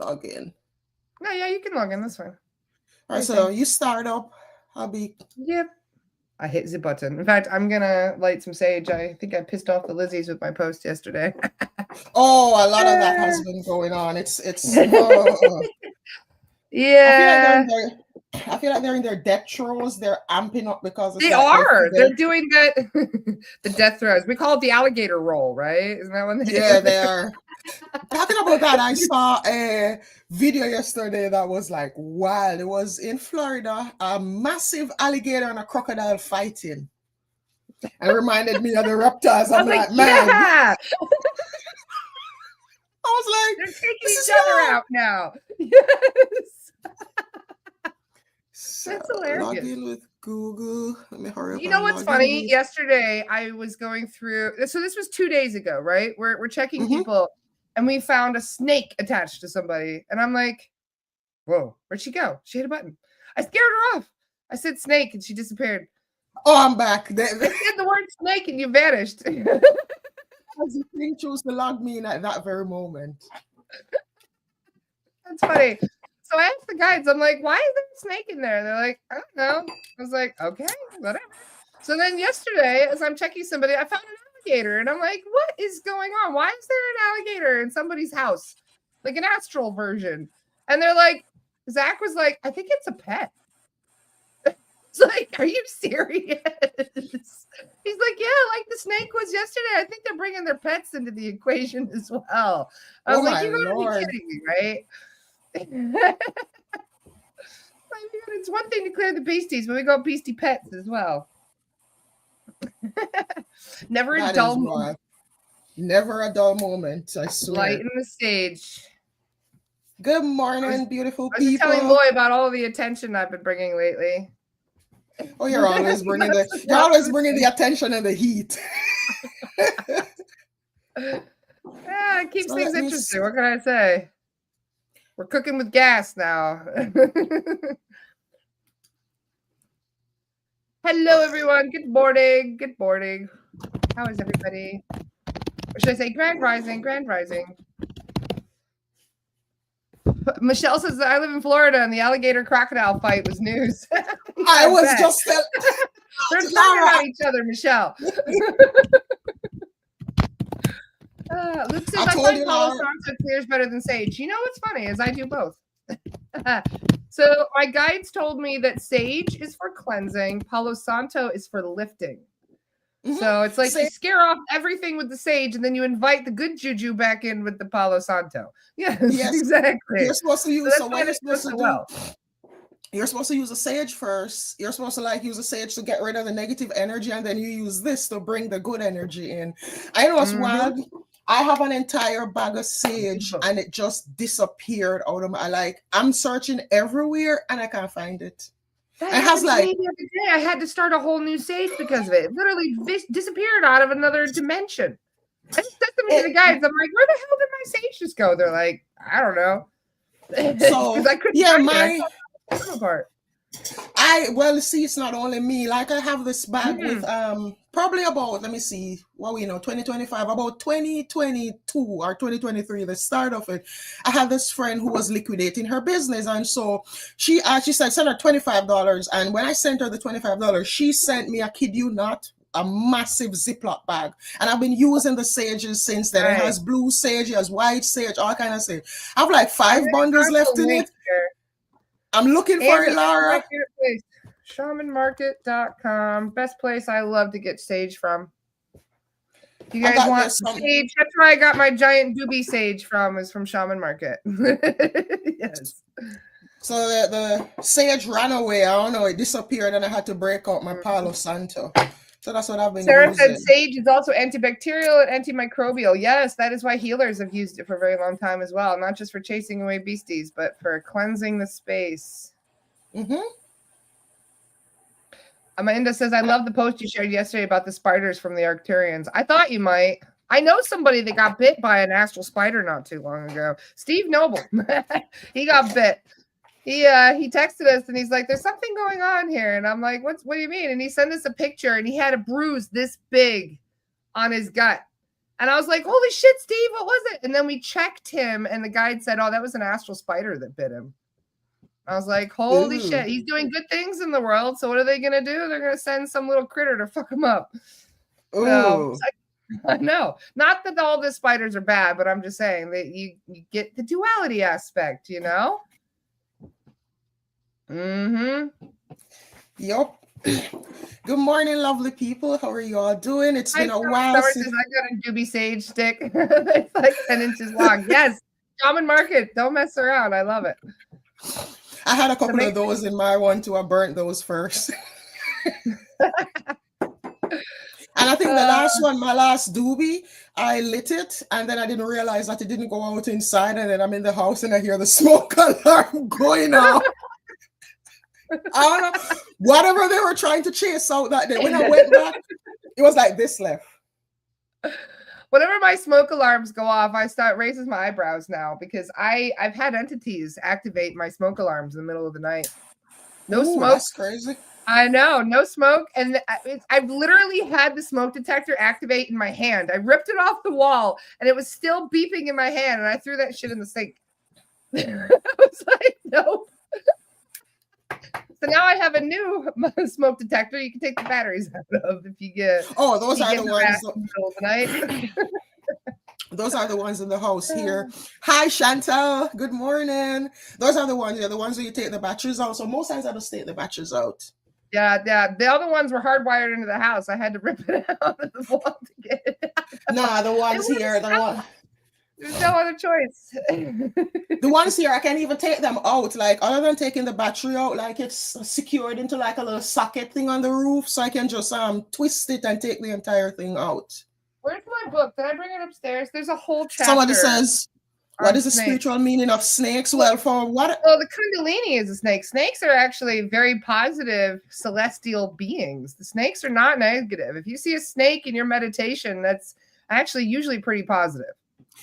log in. No, yeah, you can log in. That's fine. All right, so you start up. I'll be. Yep. I hit the button. In fact, I'm gonna light some sage. I think I pissed off the Lizzies with my post yesterday. Oh, a lot of that has been going on. It's. Oh. Yeah. I feel like they're in their death throes. They're amping up because they are. They're doing that. The death throes. We call it the alligator roll, right? Isn't that one? Yeah, they are. Talking about that, I saw a video yesterday that was like wild. It was in Florida, a massive alligator and a crocodile fighting. And it reminded me of the reptiles. I'm like, man. Yeah. I was like, they're taking each other out now. Yes. That's hilarious. Log in with Google. Let me hurry up. You know what's funny? Yesterday, I was going through. So this was 2 days ago, right? We're checking people, and we found a snake attached to somebody, and I'm like, "Whoa, where'd she go? She hit a button." I scared her off. I said snake, and she disappeared. Oh, I'm back. I said the word snake, and you vanished. Because the thing chose to log me in at that very moment. That's funny. So I asked the guides, I'm like, why is there a snake in there? They're like, I don't know. I was like, okay, whatever. So then yesterday, as I'm checking somebody, I found an alligator. And I'm like, what is going on? Why is there an alligator in somebody's house? Like an astral version. And they're like, Zach was like, I think it's a pet. It's like, are you serious? He's like, yeah, like the snake was yesterday. I think they're bringing their pets into the equation as well. I was like, you're going to be kidding me, right? It's one thing to clear the beasties, but we got beastie pets as well. Never a dull moment. Never a dull moment, I swear. Lighten the stage. Good morning, beautiful people. I was just telling Loy about all the attention I've been bringing lately. Oh, you're always bringing the attention and the heat. Yeah, it keeps things interesting. What can I say? We're cooking with gas now. Hello, everyone. Good morning. Good morning. How is everybody? Or should I say grand rising? Grand rising. Michelle says that I live in Florida and the alligator crocodile fight was news. I was just they're talking about each other, Michelle. Luke says I find Palo Santo clears better than sage. You know what's funny is I do both. So my guides told me that sage is for cleansing, Palo Santo is for lifting. So it's like you scare off everything with the sage, and then you invite the good juju back in with the Palo Santo. Yes, exactly. You're supposed to use You're supposed to use a sage first. You're supposed to use a sage to get rid of the negative energy, and then you use this to bring the good energy in. I know it's wild. I have an entire bag of sage, and it just disappeared out of my I'm searching everywhere, and I can't find it. That happened to me the other day. I had to start a whole new sage because of it. It literally disappeared out of another dimension. I just said to the guys, I'm like, where the hell did my sage just go? They're like, I don't know. So I couldn't find it. See, it's not only me. I have this bag with probably about 2025, about 2022 or 2023, the start of it. I had this friend who was liquidating her business, and so she said send her $25, and when I sent her the $25, she sent me, I kid you not, a massive Ziploc bag, and I've been using the sages since then. It has blue sage, it has white sage, all kind of sage. I have 5 bundles left in it. I'm looking for it, Laura. Shamanmarket.com. Best place I love to get sage from. You guys want sage? That's where I got my giant doobie sage from, is from Shaman Market. Yes. So the sage ran away. I don't know. It disappeared, and I had to break out my Palo Santo. So that's what I've been Sarah using. said sage is also antibacterial and antimicrobial. Yes, that is why healers have used it for a very long time as well. Not just for chasing away beasties, but for cleansing the space. Amanda says, I love the post you shared yesterday about the spiders from the Arcturians. I thought you might. I know somebody that got bit by an astral spider not too long ago. Steve Noble. He got bit. He texted us and he's like, there's something going on here. And I'm like, what do you mean? And he sent us a picture and he had a bruise this big on his gut. And I was like, holy shit, Steve, what was it? And then we checked him, and the guide said, oh, that was an astral spider that bit him. I was like, holy shit, he's doing good things in the world. So what are they going to do? They're going to send some little critter to fuck him up. So I know. Not that all the spiders are bad, but I'm just saying that you get the duality aspect, you know? Mm-hmm. Yep. Good morning, lovely people. How are you all doing? It's been a while. I got a doobie sage stick. It's like 10 inches long. Yes. Shaman Market. Don't mess around. I love it. I had a couple of those in my one too. I burnt those first. And I think the last one, my last doobie, I lit it and then I didn't realize that it didn't go out inside. And then I'm in the house and I hear the smoke alarm going off. I don't know. Whatever they were trying to chase out that day. When I went back, it was like this left. Whenever my smoke alarms go off, I start raising my eyebrows now because I've had entities activate my smoke alarms in the middle of the night. No smoke. That's crazy. I know, no smoke. And I've literally had the smoke detector activate in my hand. I ripped it off the wall and it was still beeping in my hand. And I threw that shit in the sink. I was like, no. So now I have a new smoke detector you can take the batteries out of if you get. Oh, those are the ones. In the middle of the night. Those are the ones in the house here. Hi, Chantal. Good morning. Those are the ones. Yeah, the ones where you take the batteries out. So most times I just take the batteries out. Yeah. The other ones were hardwired into the house. I had to rip it out of the wall to get it out. Nah, the ones here, there's no other choice. The ones here, I can't even take them out. Like, other than taking the battery out, like it's secured into like a little socket thing on the roof, so I can just twist it and take the entire thing out. Where's my book? Did I bring it upstairs? There's a whole chapter. Somebody says, what is the spiritual meaning of snakes? Well, for what? Well, the Kundalini is a snake. Snakes are actually very positive celestial beings. The snakes are not negative. If you see a snake in your meditation, that's actually usually pretty positive.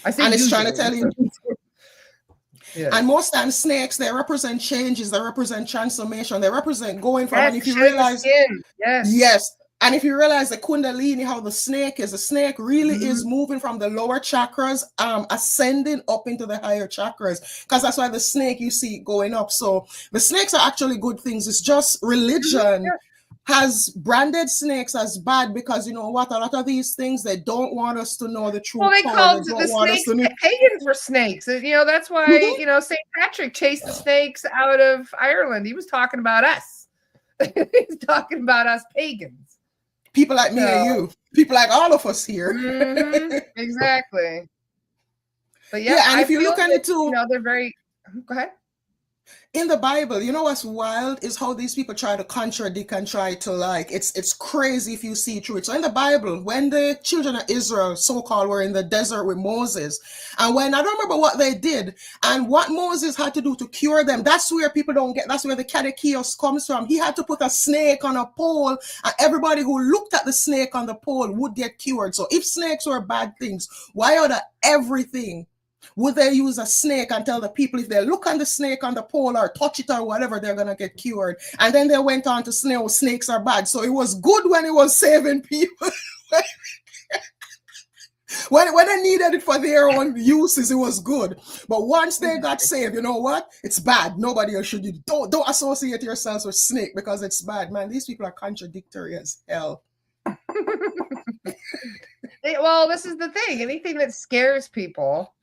I say, and it's trying to tell you. Yeah. And most times snakes, they represent changes, they represent transformation, they represent going from, and if you realize, yes, and if you realize the Kundalini, how the snake really is moving from the lower chakras, ascending up into the higher chakras, because that's why the snake, you see going up. So the snakes are actually good things. It's just religion has branded snakes as bad because, you know what, a lot of these things, they don't want us to know the truth. Well, they called the snakes, pagans were snakes. You know, that's why, you know, St. Patrick chased the snakes out of Ireland. He was talking about us. He's talking about us pagans. People like me and you. People like all of us here. Exactly. But yeah, and if you look at it too, you know, they're very, go ahead. In the Bible, you know what's wild is how these people try to contradict and try to it's crazy if you see through it. So in the Bible, when the children of Israel, so-called, were in the desert with Moses, and when I don't remember what they did and what Moses had to do to cure them, that's where people don't get, that's where the catechos comes from. He had to put a snake on a pole and everybody who looked at the snake on the pole would get cured. So if snakes were bad things, why out of everything would they use a snake and tell the people if they look on the snake on the pole or touch it or whatever, they're going to get cured? And then they went on to say, oh, snakes are bad. So it was good when it was saving people. when they needed it for their own uses, it was good. But once they got saved, you know what? It's bad. Nobody else should. Don't associate yourselves with snake because it's bad. Man, these people are contradictory as hell. Well, this is the thing. Anything that scares people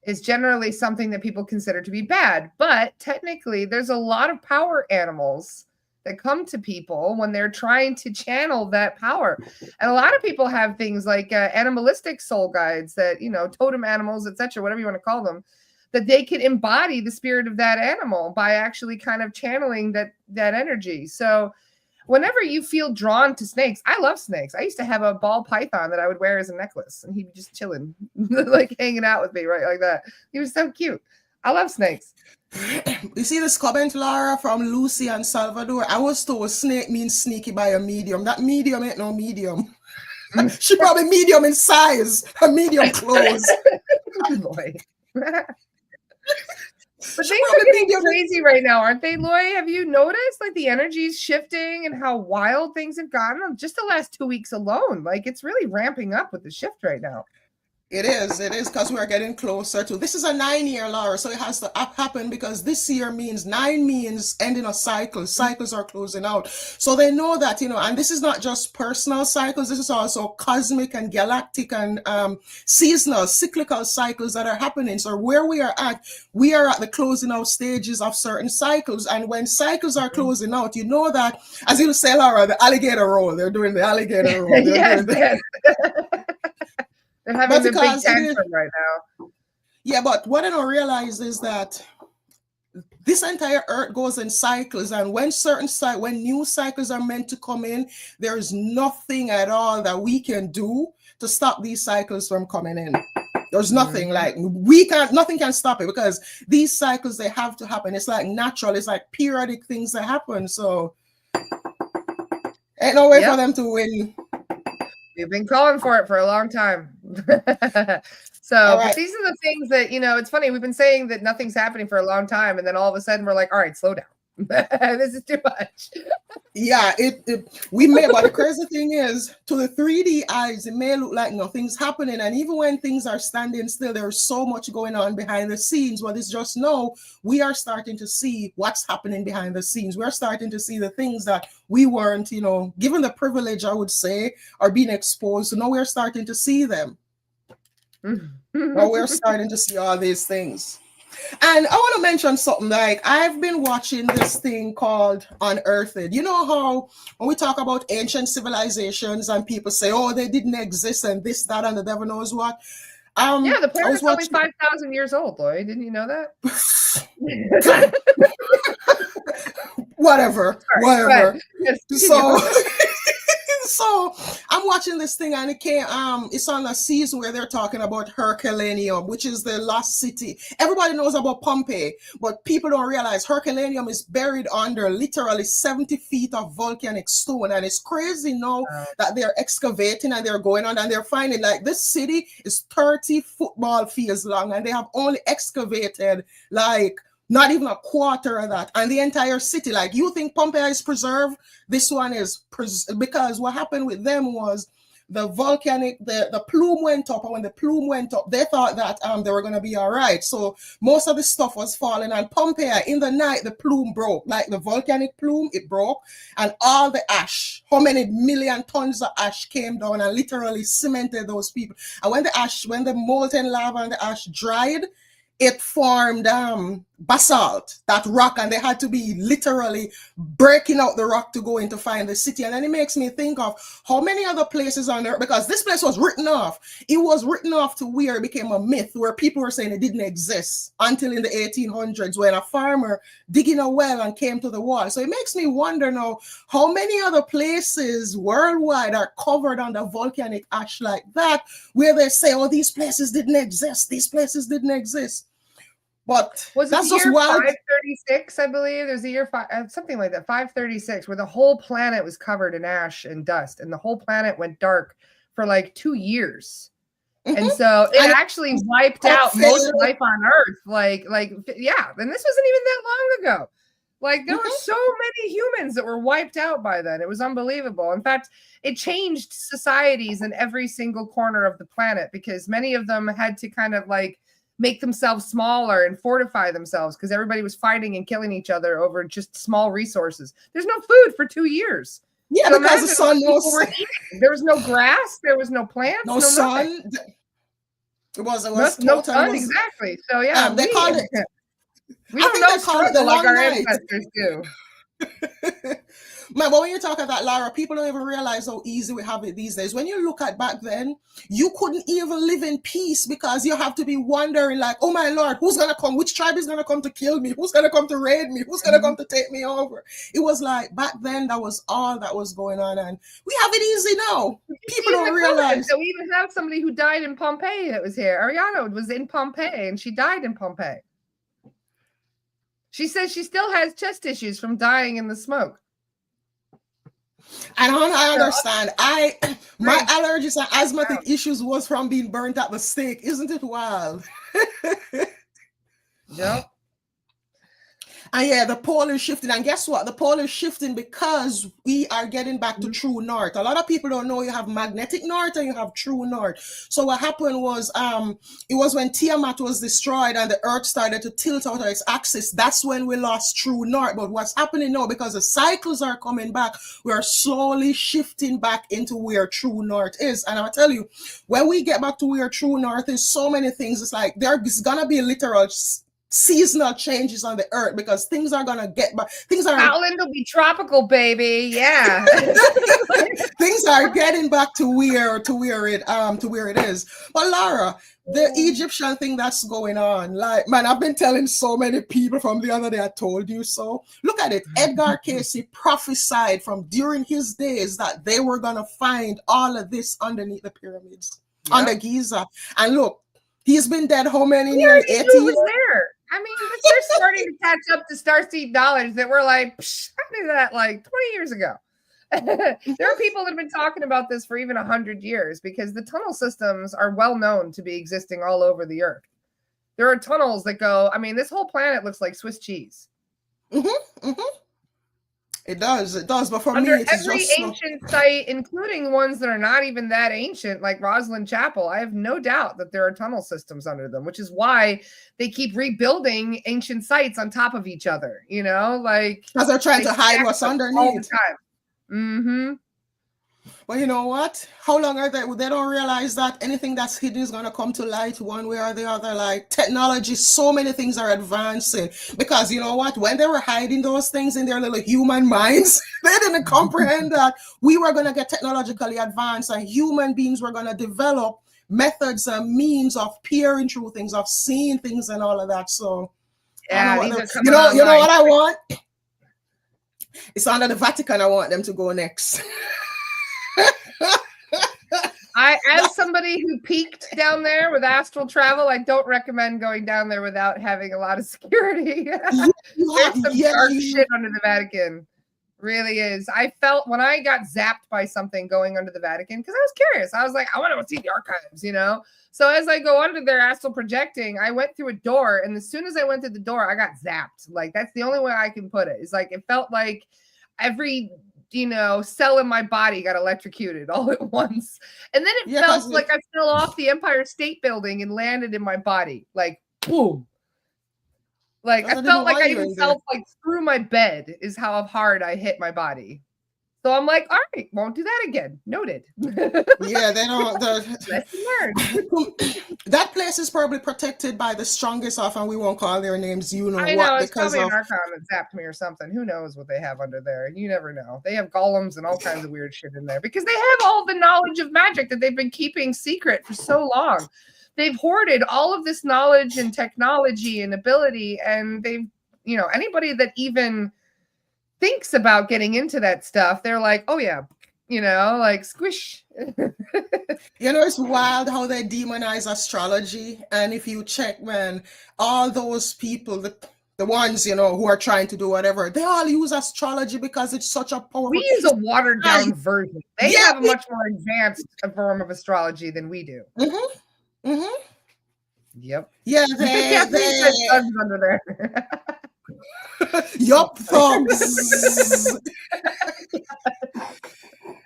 is generally something that people consider to be bad. But technically, there's a lot of power animals that come to people when they're trying to channel that power. And a lot of people have things like animalistic soul guides that, you know, totem animals, etc., whatever you want to call them, that they can embody the spirit of that animal by actually kind of channeling that energy. So whenever you feel drawn to snakes, I love snakes. I used to have a ball python that I would wear as a necklace, and he'd be just chilling, like hanging out with me, right, like that. He was so cute. I love snakes. You see this comment, Laura, from Lucy and Salvador? I was told snake means sneaky by a medium. That medium ain't no medium. She probably medium in size, her medium clothes. Boy. But things are getting crazy right now, aren't they, Loy? Have you noticed like the energy's shifting and how wild things have gotten just the last 2 weeks alone? Like it's really ramping up with the shift right now. It is because we're getting closer to this is a 9 year, Laura, so it has to happen because this year means nine means ending a cycle. Cycles are closing out. So they know that, and this is not just personal cycles, this is also cosmic and galactic and seasonal, cyclical cycles that are happening. So where we are at the closing out stages of certain cycles. And when cycles are closing out, you know that, as you say, Laura, the alligator roll, they're doing the alligator roll. Yes, yes. They're having the big tantrum right now. Yeah, but what I don't realize is that this entire earth goes in cycles, and when when new cycles are meant to come in, there is nothing at all that we can do to stop these cycles from coming in. There's nothing like nothing can stop it because these cycles, they have to happen. It's like natural, it's like periodic things that happen. So ain't no way for them to win. We've been calling for it for a long time. So but these are the things that, it's funny. We've been saying that nothing's happening for a long time. And then all of a sudden we're like, all right, slow down. This is too much. Yeah, we may, but the crazy thing is, to the 3D eyes, it may look like nothing's happening. And even when things are standing still, there's so much going on behind the scenes. What is just now, we are starting to see what's happening behind the scenes. We're starting to see the things that we weren't, given the privilege, I would say, or being exposed. So now we're starting to see them. Well, we're starting to see all these things. And I want to mention something, like I've been watching this thing called Unearthed. You know how when we talk about ancient civilizations and people say, oh, they didn't exist and this, that, and the devil knows what. Yeah, the planet's only 5,000 years old, Loy. Didn't you know that? Whatever. So I'm watching this thing, and it's on a season where they're talking about Herculaneum, which is the lost city. Everybody knows about Pompeii, but people don't realize Herculaneum is buried under literally 70 feet of volcanic stone. And it's crazy now that they're excavating and they're going on and they're finding, like, this city is 30 football fields long, and they have only excavated like not even a quarter of that. And the entire city, like, you think Pompeii is preserved? This one is because what happened with them was the plume went up, and when the plume went up, they thought that they were going to be all right. So most of the stuff was falling, and Pompeii, in the night, the plume broke, like the volcanic plume, it broke, and all the ash, how many million tons of ash came down and literally cemented those people. And when the molten lava and the ash dried, it formed basalt, that rock, and they had to be literally breaking out the rock to go in to find the city. And then it makes me think of how many other places on earth, because this place was written off. It was written off to where it became a myth, where people were saying it didn't exist until in the 1800s when a farmer digging a well and came to the wall. So it makes me wonder now, how many other places worldwide are covered under volcanic ash like that, where they say, oh, these places didn't exist, these places didn't exist. But was that's it the just year wild. 536, I believe? There's a year something like that, 536, where the whole planet was covered in ash and dust, and the whole planet went dark for like 2 years. And so it actually wiped out most life on Earth. Like, yeah. And this wasn't even that long ago. Like, there were so many humans that were wiped out by then. It was unbelievable. In fact, it changed societies in every single corner of the planet, because many of them had to kind of like make themselves smaller and fortify themselves, because everybody was fighting and killing each other over just small resources. There's no food for 2 years. Yeah, so because the sun there was no grass, there was no plants, no sun. Nothing. It was no sun, exactly. So yeah, they called it. We don't know struggle like our ancestors do. Man, but when you talk about Laura, people don't even realize how easy we have it these days. When you look at back then, you couldn't even live in peace, because you have to be wondering, like, oh my Lord, who's gonna come? Which tribe is gonna come to kill me? Who's gonna come to raid me? Who's gonna come to take me over? It was like back then, that was all that was going on, and we have it easy now. People don't realize. So we even have somebody who died in Pompeii that was here. Ariana was in Pompeii, and she died in Pompeii. She says she still has chest issues from dying in the smoke. And I understand. My allergies and asthmatic issues was from being burnt at the stake. Isn't it wild? Yep. And yeah, the pole is shifting. And guess what? The pole is shifting because we are getting back to true north. A lot of people don't know you have magnetic north and you have true north. So what happened was it was when Tiamat was destroyed and the earth started to tilt out of its axis. That's when we lost true north. But what's happening now, because the cycles are coming back, we are slowly shifting back into where true north is. And I'll tell you, when we get back to where true north is, so many things, it's like there's gonna be literal seasonal changes on the earth because things are gonna get back. Scotland will be tropical, baby. Yeah. Things are getting back to where it is. But Laura, the Egyptian thing that's going on, like, man, I've been telling so many people from the other day, I told you so. Look at it. Edgar Cayce prophesied from during his days that they were gonna find all of this underneath the pyramids, under Giza. And look, he's been dead how many years? 80 years? There. I mean, they're starting to catch up to Starseed knowledge that we're like, I knew that like 20 years ago. There are people that have been talking about this for even 100 years because the tunnel systems are well known to be existing all over the earth. There are tunnels that go, I mean, this whole planet looks like Swiss cheese. It does. But for Under me, it's every just ancient site, including ones that are not even that ancient, like Rosslyn Chapel, I have no doubt that there are tunnel systems under them, which is why they keep rebuilding ancient sites on top of each other. You know, like because they're trying to hide what's underneath all the time. Well, you know what? How long are they? They don't realize that anything that's hidden is going to come to light one way or the other. Like technology, so many things are advancing because you know what? When they were hiding those things in their little human minds, they didn't comprehend that we were going to get technologically advanced and human beings were going to develop methods and means of peering through things, of seeing things and all of that. So, yeah, you know what I want? It's under the Vatican. I want them to go next. As somebody who peaked down there with astral travel, I don't recommend going down there without having a lot of security. There's some dark shit under the Vatican. Really is. I felt when I got zapped by something going under the Vatican, because I was curious. I was like, I want to see the archives, you know? So as I go under there astral projecting, I went through a door, and as soon as I went through the door, I got zapped. Like, that's the only way I can put it. It's like, it felt like every cell in my body got electrocuted all at once. And then it felt like I fell off the Empire State Building and landed in my body. Like, boom. Like, I felt like I even felt like through my bed is how hard I hit my body. So I'm like, all right, won't do that again. Noted. Yeah, they don't. Lesson learned. That place is probably protected by the strongest of, and we won't call their names. You know I what? Know, it's probably an Archon that zapped me or something. Who knows what they have under there? You never know. They have golems and all kinds of weird shit in there because they have all the knowledge of magic that they've been keeping secret for so long. They've hoarded all of this knowledge and technology and ability, and they've, anybody that even thinks about getting into that stuff, they're like, oh yeah, like squish. It's wild how they demonize astrology. And if you check, man, all those people, the ones, who are trying to do whatever, they all use astrology because it's such a powerful. We use a watered down version. They have a much more advanced form of astrology than we do. Yep. Yeah, they under there. Yup, thumbs.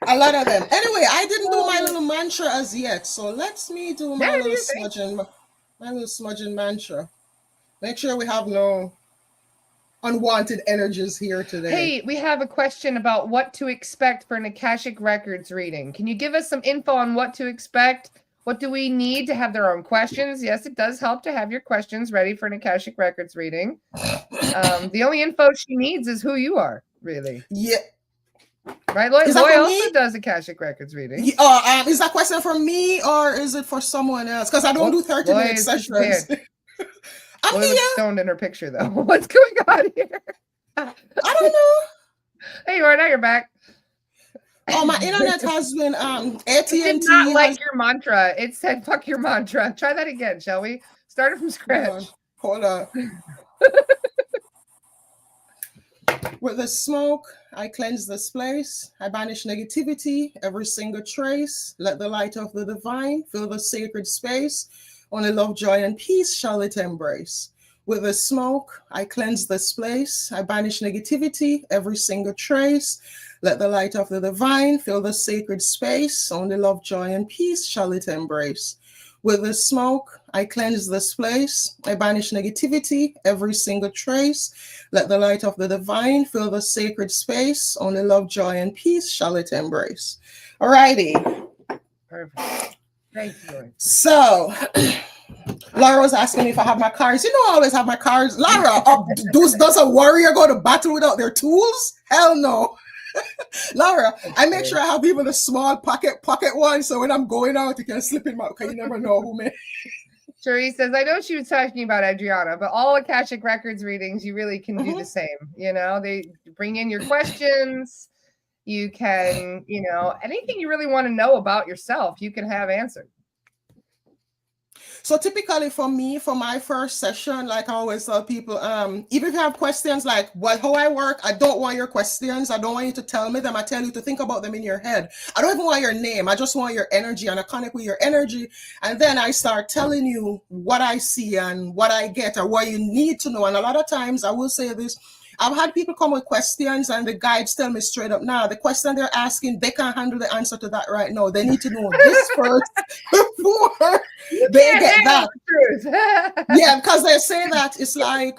A lot of them. Anyway, I didn't do my little mantra as yet, so let me do my little smudging mantra. Make sure we have no unwanted energies here today. Hey, we have a question about what to expect for an Akashic Records reading. Can you give us some info on what to expect? What do we need to have their own questions? Yes, it does help to have your questions ready for an Akashic Records reading. The only info she needs is who you are, really. Yeah. Right, Loy? Loy also does Akashic Records reading. Is that question for me or is it for someone else? Because I don't do 30-minute sessions. I'm Loy here. looks stoned in her picture, though. What's going on here? I don't know. Hey, you are. Now you're back. Oh, my internet has been AT&T. It did not like your mantra. It said, fuck your mantra. Try that again, shall we? Start it from scratch. Hold on. With the smoke, I cleanse this place. I banish negativity, every single trace. Let the light of the divine fill the sacred space. Only love, joy, and peace shall it embrace. With the smoke, I cleanse this place. I banish negativity, every single trace. Let the light of the divine fill the sacred space. Only love, joy, and peace shall it embrace. With the smoke, I cleanse this place. I banish negativity, every single trace. Let the light of the divine fill the sacred space. Only love, joy, and peace shall it embrace. Alrighty. Perfect. Thank you. So, Laura was asking me if I have my cards. You know, I always have my cards. Laura, does a warrior go to battle without their tools? Hell no. Laura, I make sure I have even a small pocket one, so when I'm going out, you can slip in my. Okay, you never know who may. Cherie says, I know she was talking about Adriana, but all Akashic Records readings, you really can do the same. You know, they bring in your questions. You can, you know, anything you really want to know about yourself, you can have answered. So typically for me, for my first session, like I always tell people, even if you have questions like how I work, I don't want your questions. I don't want you to tell me them. I tell you to think about them in your head. I don't even want your name. I just want your energy, and I connect with your energy. And then I start telling you what I see and what I get or what you need to know. And a lot of times I will say this, I've had people come with questions and the guides tell me straight up, nah, the question they're asking, they can't handle the answer to that right now. They need to know this first before they get that. Yeah, because they say that it's like,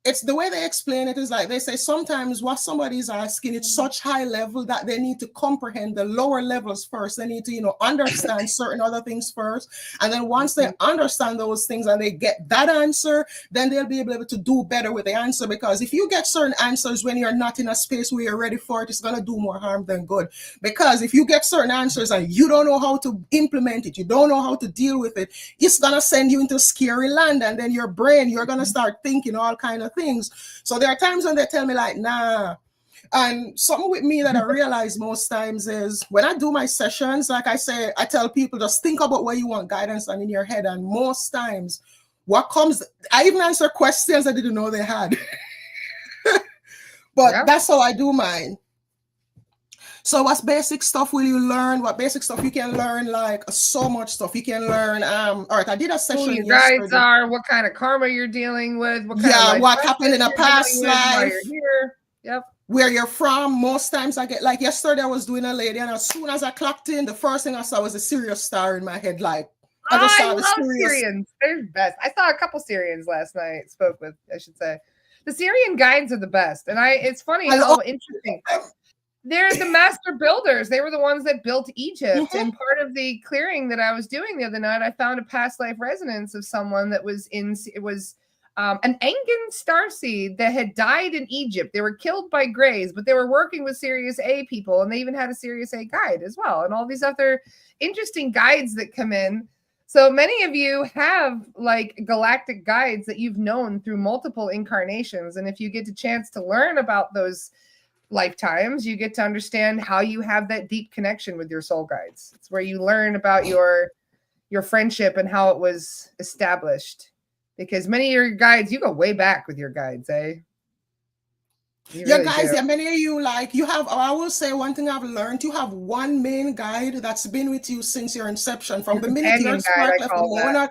it's the way they explain it is like they say sometimes what somebody's asking, it's such high level that they need to comprehend the lower levels first. They need to, you know, understand certain other things first. And then once they understand those things and they get that answer, then they'll be able to do better with the answer. Because if you get certain answers when you're not in a space where you're ready for it, it's going to do more harm than good. Because if you get certain answers and you don't know how to implement it, you don't know how to deal with it, it's going to send you into scary land. And then your brain, you're going to start thinking all kind of things. So there are times when they tell me like, nah. And something with me that I realize most times is when I do my sessions, like I say, I tell people just think about where you want guidance on in your head. And most times what comes, I even answer questions I didn't know they had. But that's how I do mine. So what basic stuff will you learn? What basic stuff you can learn? Like so much stuff you can learn. All right, I did a session. Who your guides are, what kind of karma you're dealing with, what kind of what happened in a past life. You're here. Yep. Where you're from. Most times I get, like yesterday I was doing a lady, and as soon as I clocked in, the first thing I saw was a Sirius star in my head. Like I just saw the Syrians. They're the best. I saw a couple Syrians last night. Spoke with, I should say. The Syrian guides are the best, and it's funny how interesting. They're the master builders. They were the ones that built Egypt. And part of the clearing that I was doing the other night, I found a past life resonance of someone that was an Engan starseed that had died in Egypt. They were killed by Greys, but they were working with Sirius A people, and they even had a Sirius A guide as well, and all these other interesting guides that come in. So many of you have like galactic guides that you've known through multiple incarnations. And if you get the chance to learn about those lifetimes, you get to understand how you have that deep connection with your soul guides. It's where you learn about your friendship and how it was established, because many of your guides, you go way back with your guides, eh? Yeah, guys, yeah, many of you, like, you have, I will say one thing I've learned, you have one main guide that's been with you since your inception, from the minute you're smart left the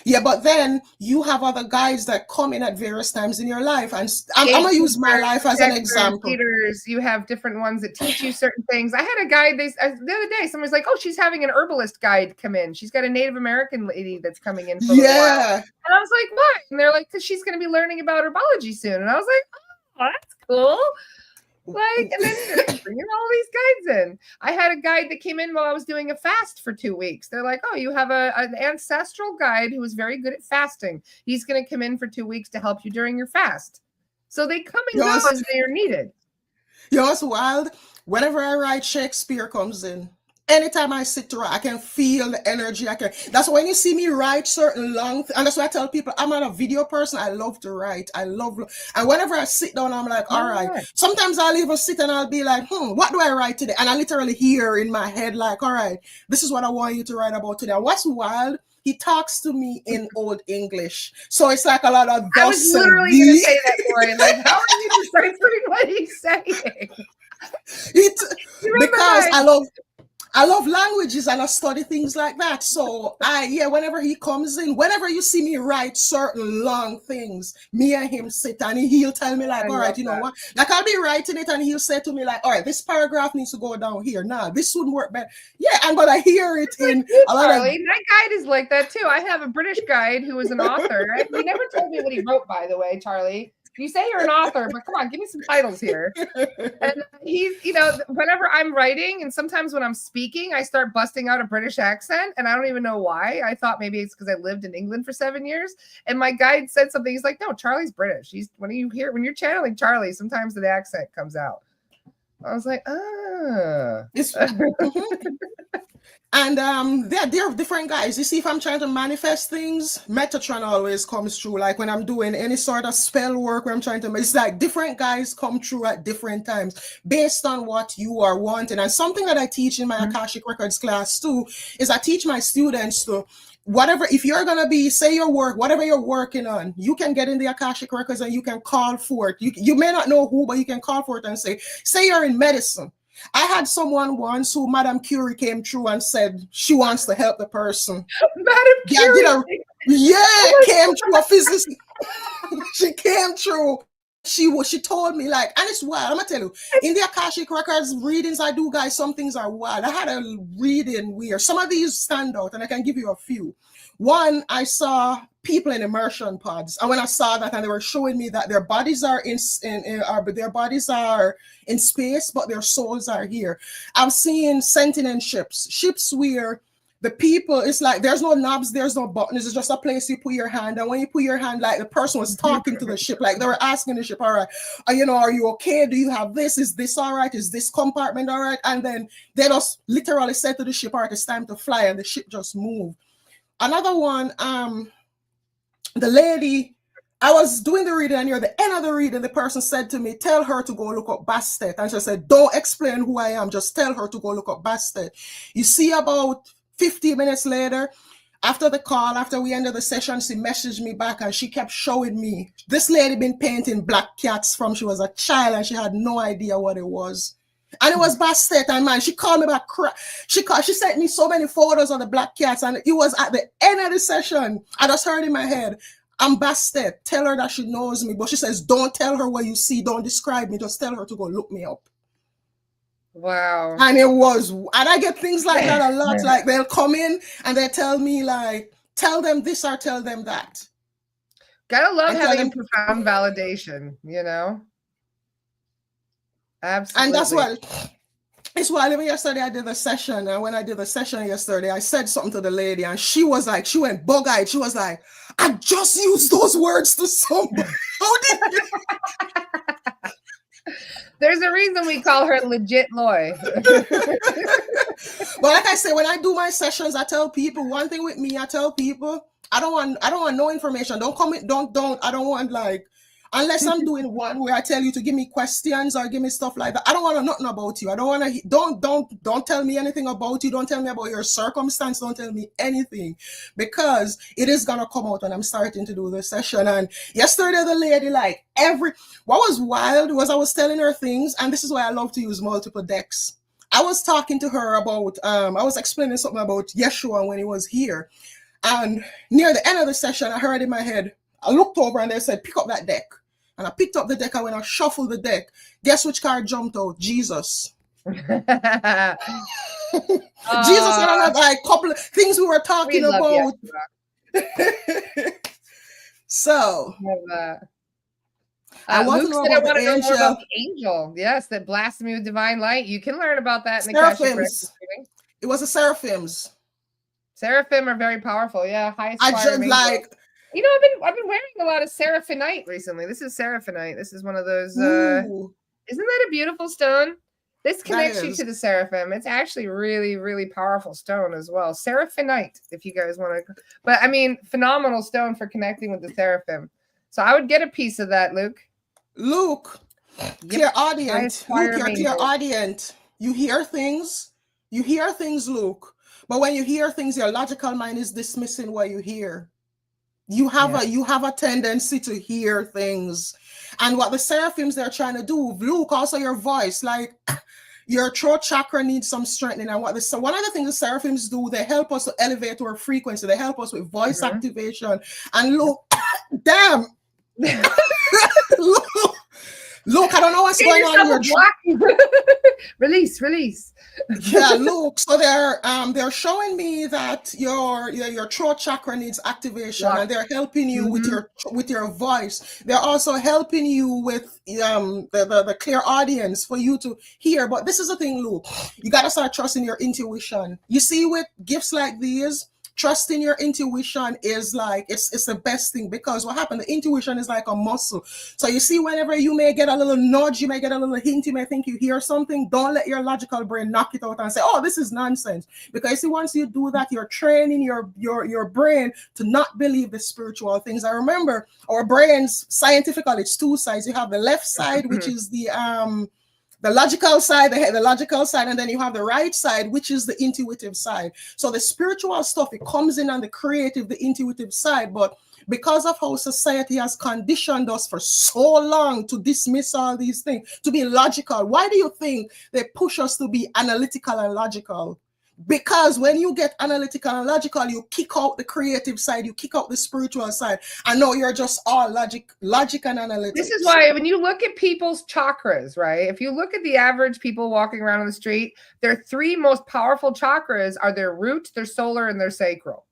yeah, but then you have other guides that come in at various times in your life. And I'm going to use my life as an example. Leaders, you have different ones that teach you certain things. I had a guide the other day, someone was like, oh, she's having an herbalist guide come in. She's got a Native American lady that's coming in for a while. And I was like, what? And they're like, because she's going to be learning about herbology soon. And I was like, oh, that's cool. Like, and then bringing all these guides in. I had a guide that came in while I was doing a fast for 2 weeks. They're like, oh, you have an ancestral guide who is very good at fasting. He's going to come in for 2 weeks to help you during your fast. So they come and go as they are needed. You know what's wild? Whenever I write, Shakespeare comes in. Anytime I sit to write, I can feel the energy. That's when you see me write certain long and that's why I tell people I'm not a video person. I love to write. And whenever I sit down, I'm like, all right. Sometimes I'll even sit and I'll be like, what do I write today? And I literally hear in my head, like, all right, this is what I want you to write about today. And what's wild? He talks to me in Old English. So it's like a lot of thus. I was literally going to say that for you. Like, how are you deciphering what he's saying? Because I love languages and I study things like that. So whenever he comes in, whenever you see me write certain long things, me and him sit and he'll tell me like, I all love right, you know that. what? Like I'll be writing it and he'll say to me like, all right, this paragraph needs to go down here. Nah, this wouldn't work better. Yeah, I'm gonna hear it It's like in you, a lot of. Charlie. My guide is like that too. I have a British guide who is an author. He never told me what he wrote, by the way, Charlie. You say you're an author, but come on, give me some titles here. And he's, whenever I'm writing and sometimes when I'm speaking, I start busting out a British accent and I don't even know why. I thought maybe it's because I lived in England for 7 years. And my guide said something. He's like, no, Charlie's British. When you're channeling Charlie, sometimes the accent comes out. I was like, And they're different guys. You see, if I'm trying to manifest things, Metatron always comes through. Like when I'm doing any sort of spell work where I'm trying to, it's like different guys come through at different times based on what you are wanting. And something that I teach in my Akashic Records class too is I teach my students to whatever, if you're going to be, say your work, whatever you're working on, you can get in the Akashic Records and you can call for it. You may not know who, but you can call for it and say you're in medicine. I had someone once who Madame Curie came through and said she wants to help the person. Madame Curie? Came through a physicist. She came through. She told me like, and it's wild. I'm gonna tell you, in the Akashic Records readings I do, guys, some things are wild. I had a reading where some of these stand out, and I can give you a few. One, I saw people in immersion pods, and when I saw that, and they were showing me that their bodies are their bodies are in space, but their souls are here. I've seen sentient ships where the people, it's like there's no knobs, there's no buttons, it's just a place you put your hand, and when you put your hand, like the person was talking to the ship, like they were asking the ship, all right, are you okay? Do you have this? Is this all right? Is this compartment all right? And then they just literally said to the ship, all right, it's time to fly, and the ship just moved. Another one, the lady, I was doing the reading, and near the end of the reading, the person said to me, tell her to go look up Bastet. And she said, don't explain who I am, just tell her to go look up Bastet. You see, about 15 minutes later, after the call, after we ended the session, she messaged me back and she kept showing me, this lady been painting black cats from she was a child and she had no idea what it was. And it was Bastet, and man, she called me back. She sent me so many photos of the black cats, and it was at the end of the session. I just heard in my head, I'm Bastet. Tell her that she knows me. But she says, don't tell her what you see. Don't describe me. Just tell her to go look me up. Wow. And and I get things like that a lot. Like they'll come in and they tell me like, tell them this or tell them that. Gotta love having profound validation, Absolutely. And it's why even yesterday I did the session, and when I did the session yesterday, I said something to the lady, and she went bug-eyed. She was like, I just used those words to somebody. How did you? There's a reason we call her legit Loy. But like I say, when I do my sessions, I tell people one thing with me. I tell people, I don't want no information. Don't come in, I don't want like, unless I'm doing one where I tell you to give me questions or give me stuff like that. I don't want to know nothing about you. I don't want to, don't tell me anything about you. Don't tell me about your circumstance. Don't tell me anything, because it is going to come out when I'm starting to do the session. And yesterday, the lady, like what was wild was I was telling her things, and this is why I love to use multiple decks. I was talking to her about, I was explaining something about Yeshua when he was here. And near the end of the session, I heard in my head, I looked over and they said, pick up that deck. And I picked up the deck, and when I shuffled the deck, guess which card jumped out? Jesus. Jesus and another couple of things we were talking about. So Luke said I want to know more about the angel. Yes, that blasted me with divine light. You can learn about that in the Akashic Records Reading. It was the seraphims. Seraphim are very powerful. Yeah, highest. I just like. I've been wearing a lot of seraphinite recently. This is seraphinite. This is one of those. Isn't that a beautiful stone? This connects you to the seraphim. It's actually really, really powerful stone as well. Seraphinite, if you guys want to. But I mean, phenomenal stone for connecting with the seraphim. So I would get a piece of that, Luke. Luke, clairaudient. Luke, you're clairaudient. You hear things. Luke. But when you hear things, your logical mind is dismissing what you hear. You have a tendency to hear things. And what the seraphims they're trying to do, Luke, also your voice, like your throat chakra needs some strengthening. And so one of the things the seraphims do, they help us to elevate our frequency. They help us with voice activation. And look, damn. Look, I don't know what's going on here. Release. Yeah, look. So they're showing me that your throat chakra needs activation, and they're helping you with your voice. They're also helping you with the clear audience for you to hear. But this is the thing, Luke. You gotta start trusting your intuition. You see, with gifts like these, trusting your intuition is like it's the best thing, because what happened, the intuition is like a muscle. So you see, whenever you may get a little nudge, you may get a little hint, you may think you hear something, don't let your logical brain knock it out and say, oh, this is nonsense. Because see, once you do that, you're training your brain to not believe the spiritual things. I remember our brains, scientifically, it's two sides. You have the left side, which is the logical side, the logical side, and then you have the right side, which is the intuitive side. So the spiritual stuff, it comes in on the creative, the intuitive side. But because of how society has conditioned us for so long to dismiss all these things, to be logical, why do you think they push us to be analytical and logical? Because when you get analytical and logical, you kick out the creative side, you kick out the spiritual side, and now you're just all logic and analytics. This is why when you look at people's chakras, right? If you look at the average people walking around on the street, their three most powerful chakras are their root, their solar, and their sacral.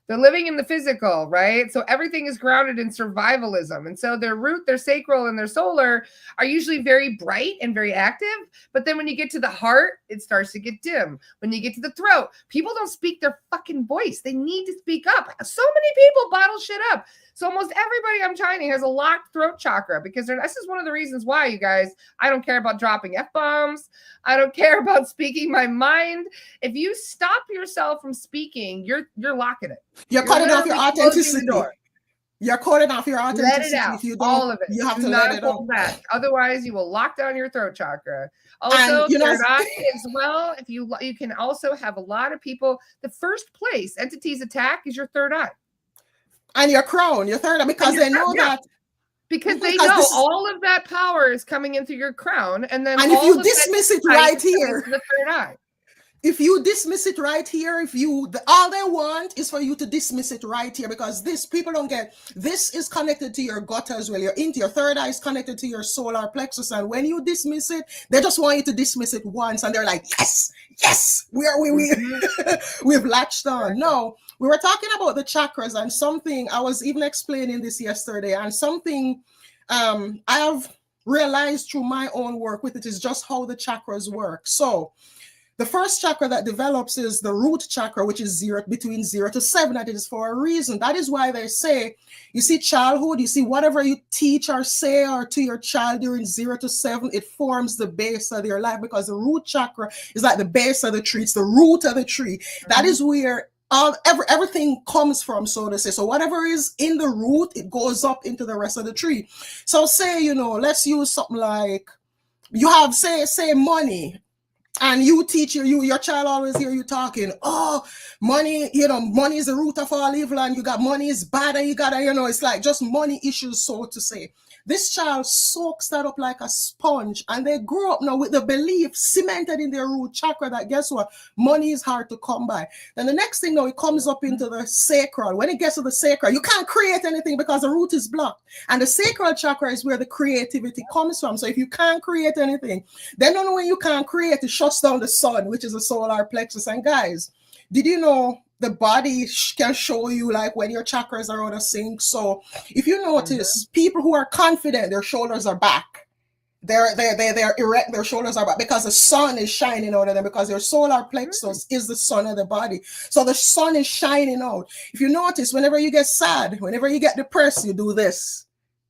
They're living in the physical, right? So everything is grounded in survivalism. And so their root, their sacral, and their solar are usually very bright and very active. But then when you get to the heart, it starts to get dim. When you get to the throat, people don't speak their fucking voice. They need to speak up. So many people bottle shit up. So almost everybody I'm Chinese has a locked throat chakra, because this is one of the reasons why, you guys, I don't care about dropping F-bombs. I don't care about speaking my mind. If you stop yourself from speaking, you're locking it. You're cutting off your authenticity. You're cutting off your authenticity. Let it out. If you don't, all of it. You have to not let it out. Back. Otherwise, you will lock down your throat chakra. Also, third eye as well. If you can also have a lot of people. The first place entities attack is your third eye. And your crown, your third eye, because they know that. Because they know all of that power is coming in through your crown, and then if you dismiss it right here, the third eye. If you dismiss it right here, all they want is for you to dismiss it right here, because people don't get, this is connected to your gut as well. Your third eye is connected to your solar plexus, and when you dismiss it, they just want you to dismiss it once, and they're like, yes, we've latched on. No, we were talking about the chakras, and something I was even explaining this yesterday, and something I have realized through my own work with it is just how the chakras work. So the first chakra that develops is the root chakra, which is between 0 to 7. That is for a reason. That is why they say, you see, childhood, you see, whatever you teach or say or to your child during 0 to 7, it forms the base of their life, because the root chakra is like the base of the tree. It's the root of the tree. That is where everything comes from, so to say. So whatever is in the root, it goes up into the rest of the tree. So say, let's use something like, you have, say money. And you teach your child always hear you talking, oh, money, money is the root of all evil, and you got money is bad, and you gotta, it's like just money issues, so to say. This child soaks that up like a sponge, and they grow up now with the belief cemented in their root chakra that, guess what, money is hard to come by. Then the next thing now, it comes up into the sacral. When it gets to the sacral, you can't create anything because the root is blocked. And the sacral chakra is where the creativity comes from. So if you can't create anything, then not only when you can't create, it shuts down the sun, which is the solar plexus. And guys, did you know the body can show you like when your chakras are out of sync? So if you notice, people who are confident, their shoulders are back. They're erect, their shoulders are back, because the sun is shining out of them, because their solar plexus is the sun of the body. So the sun is shining out. If you notice, whenever you get sad, whenever you get depressed, you do this.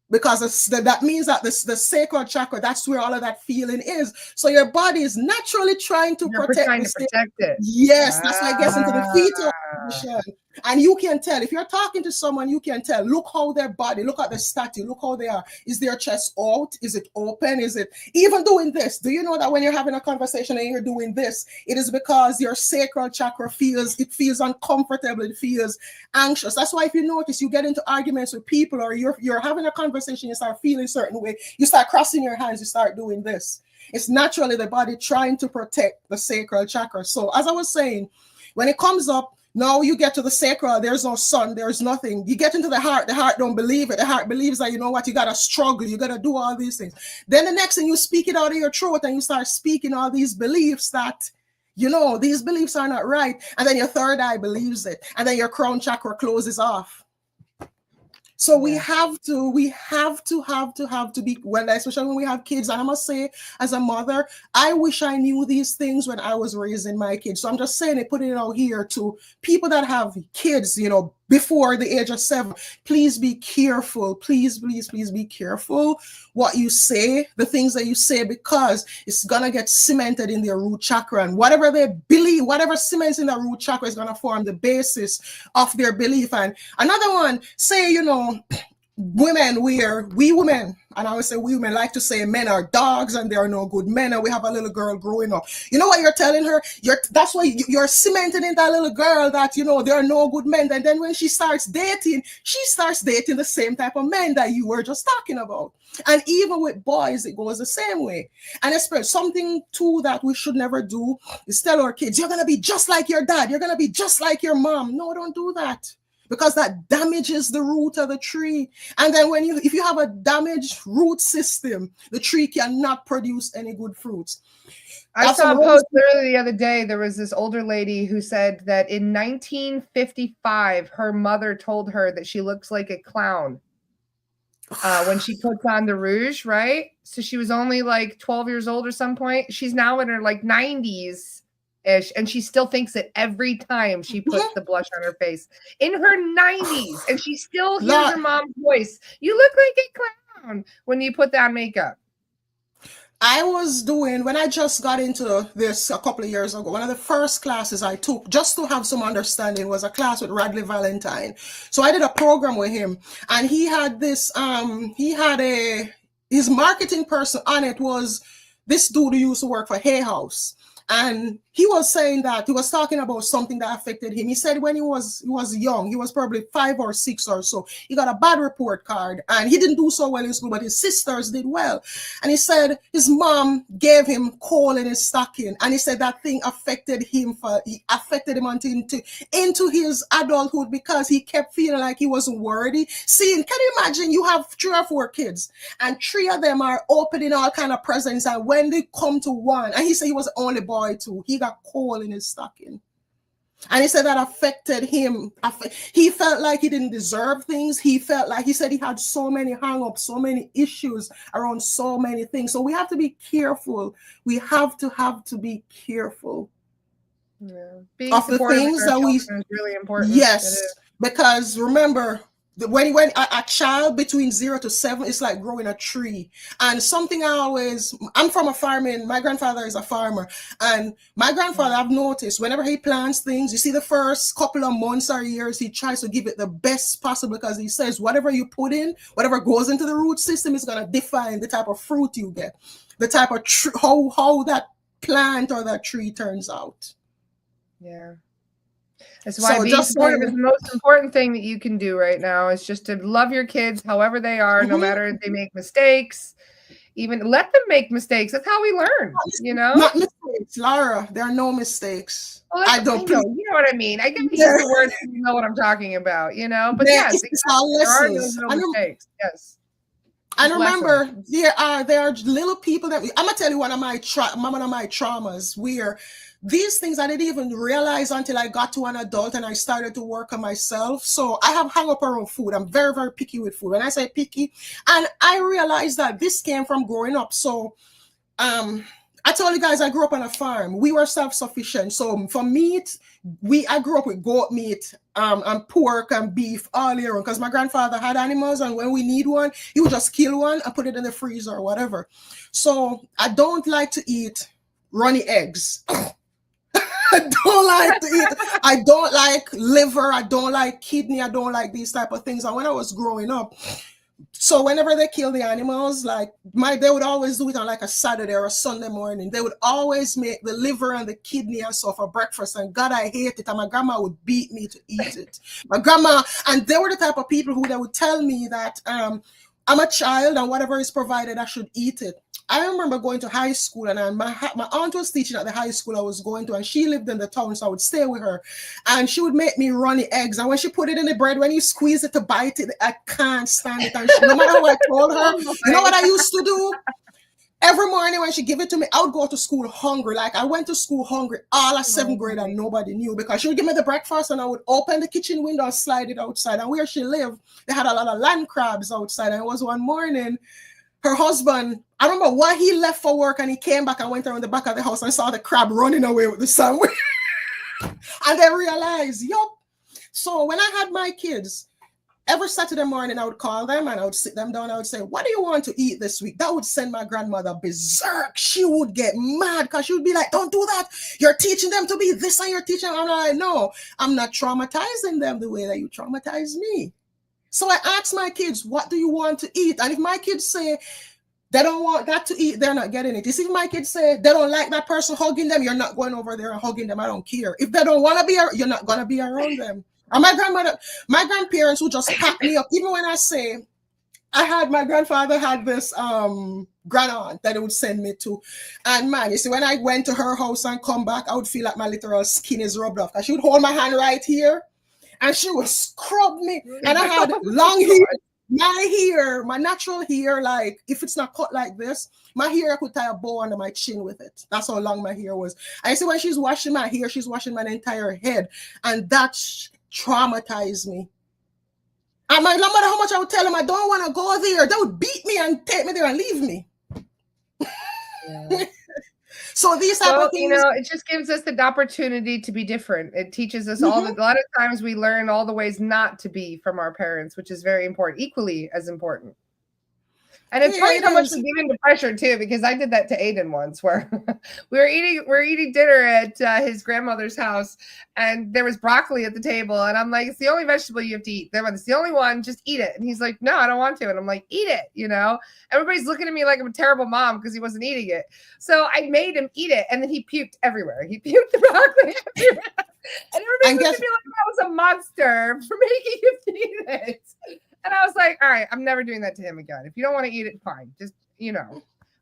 Because that means that the sacral chakra, that's where all of that feeling is. So your body is naturally trying to protect it. Yes, that's why it gets into the fetal position. And you can tell, if you're talking to someone, you can tell, look how their body, look at the statue, look how they are. Is their chest out? Is it open? Is it even doing this? Do you know that when you're having a conversation and you're doing this, it is because your sacral chakra feels uncomfortable, it feels anxious. That's why if you notice, you get into arguments with people, or you're having a conversation, you start feeling a certain way, you start crossing your hands, you start doing this. It's naturally the body trying to protect the sacral chakra. So as I was saying, when it comes up, now you get to the sacral, there's no sun, there's nothing. You get into the heart don't believe it. The heart believes that, you know what, you got to struggle, you got to do all these things. Then the next thing, you speak it out of your throat and you start speaking all these beliefs that, you know, these beliefs are not right. And then your third eye believes it. And then your crown chakra closes off. So we have to be, when, especially when we have kids. And I must say, as a mother, I wish I knew these things when I was raising my kids. So I'm just saying it, putting it out here to people that have kids, you know, before the age of 7. Please be careful. Please be careful what you say, the things that you say, because it's gonna get cemented in their root chakra. And whatever they believe, whatever cements in the root chakra is gonna form the basis of their belief. And another one, say, you know, we women, and I always say we women like to say men are dogs and they are no good men, and we have a little girl growing up. You know what you're telling her? That's why you're cementing in that little girl that, you know, there are no good men. And then when she starts dating the same type of men that you were just talking about. And even with boys, it goes the same way. And especially something too that we should never do is tell our kids, you're gonna be just like your dad, you're gonna be just like your mom. No, don't do that. Because that damages the root of the tree. And then if you have a damaged root system, the tree cannot produce any good fruits. I saw a post literally the other day. There was this older lady who said that in 1955, her mother told her that she looks like a clown when she puts on the rouge, right? So she was only like 12 years old or some point. She's now in her like 90s. And she still thinks it every time she puts the blush on her face in her 90s, and she still hears her mom's voice. You look like a clown when you put that makeup. I was doing, when I just got into this a couple of years ago, one of the first classes I took just to have some understanding was a class with Radley Valentine. So I did a program with him, and he had this, his marketing person on it was this dude who used to work for Hay House. And he was saying that he was talking about something that affected him. He said when he was young, he was probably 5 or 6 or so, he got a bad report card and he didn't do so well in school, but his sisters did well. And he said his mom gave him coal in his stocking. And he said that thing affected him into his adulthood, because he kept feeling like he wasn't worthy. Can you imagine you have 3 or 4 kids and 3 of them are opening all kind of presents, and when they come to one, and he said he was the only boy too, he got coal in his stocking. And he said that affected him. He felt like he didn't deserve things. He said he had so many hang-ups, so many issues around so many things. So we have to be careful. We have to be careful. Being of the things that we is really important. Yes, because remember, when a child between 0 to 7 is like growing a tree. And something I'm from a farming, my grandfather is a farmer, and my grandfather, I've noticed whenever he plants things, you see the first couple of months or years, he tries to give it the best possible, because he says whatever you put in, whatever goes into the root system is going to define the type of fruit you get, the type of how that plant or that tree turns out. Yeah. That's why being supportive is the most important thing that you can do right now, is just to love your kids however they are, no matter if they make mistakes. Even let them make mistakes. That's how we learn, you know? Not mistakes, Laura. There are no mistakes. Well, I know. You know what I mean. I guess the word, you know what I'm talking about, you know? But yes, it's all lessons. There are no mistakes. Yes. And remember, there are little people that I'm gonna tell you one of my traumas where these things I didn't even realize until I got to an adult and I started to work on myself. So I have hung up around food. I'm very, very picky with food. And I say picky, and I realized that this came from growing up. So I told you guys I grew up on a farm. We were self-sufficient. So for meat, I grew up with goat meat and pork and beef all year round, because my grandfather had animals, and when we need one, he would just kill one and put it in the freezer or whatever. So I don't like to eat runny eggs. I don't like to eat. I don't like liver. I don't like kidney. I don't like these type of things. And when I was growing up, so whenever they kill the animals, like they would always do it on like a Saturday or a Sunday morning. They would always make the liver and the kidney and so for breakfast. And God, I hate it. And my grandma would beat me to eat it. My grandma, and they were the type of people who they would tell me that I'm a child and whatever is provided, I should eat it. I remember going to high school, and my aunt was teaching at the high school I was going to, and she lived in the town, so I would stay with her. And she would make me runny eggs. And when she put it in the bread, when you squeeze it to bite it, I can't stand it. And no matter what I told her, you know what I used to do? Every morning when she give it to me, I would go to school hungry. Like I went to school hungry all of seventh grade, and nobody knew, because she would give me the breakfast and I would open the kitchen window and slide it outside. And where she lived, they had a lot of land crabs outside. And it was one morning, her husband, I don't know why he left for work, and he came back and went around the back of the house and saw the crab running away with the sandwich. And they realized, yup. So when I had my kids, every Saturday morning, I would call them and I would sit them down. I would say, what do you want to eat this week? That would send my grandmother berserk. She would get mad because she would be like, don't do that. You're teaching them to be this and you're teaching them. I'm like, no, I'm not traumatizing them the way that you traumatize me. So I ask my kids, what do you want to eat? And if my kids say they don't want that to eat, they're not getting it. You see, if my kids say they don't like that person hugging them, you're not going over there and hugging them. I don't care. If they don't want to be, you're not going to be around them. And my grandparents would just pack me up. Even when I say, my grandfather had this grand aunt that he would send me to. And man, you see, when I went to her house and come back, I would feel like my literal skin is rubbed off. Because she would hold my hand right here and she would scrub me. And I had long hair, my natural hair, like if it's not cut like this, my hair, I could tie a bow under my chin with it. That's how long my hair was. I see when she's washing my hair, she's washing my entire head. And that traumatized me. And no matter how much I would tell them I don't want to go there, they would beat me and take me there and leave me. Yeah. So these type of things, it just gives us the opportunity to be different. It teaches us a lot of times we learn all the ways not to be from our parents, which is very important, equally as important. And it's funny how much we give into pressure too, because I did that to Aiden once, where we're eating dinner at his grandmother's house, and there was broccoli at the table, and I'm like, it's the only vegetable you have to eat. It's the only one, just eat it. And he's like, no, I don't want to. And I'm like, eat it. Everybody's looking at me like I'm a terrible mom because he wasn't eating it. So I made him eat it, and then he puked everywhere. He puked the broccoli everywhere. And everybody looked at me like I was a monster for making him eat it. And I was like, all right, I'm never doing that to him again. If you don't want to eat it, fine. Just,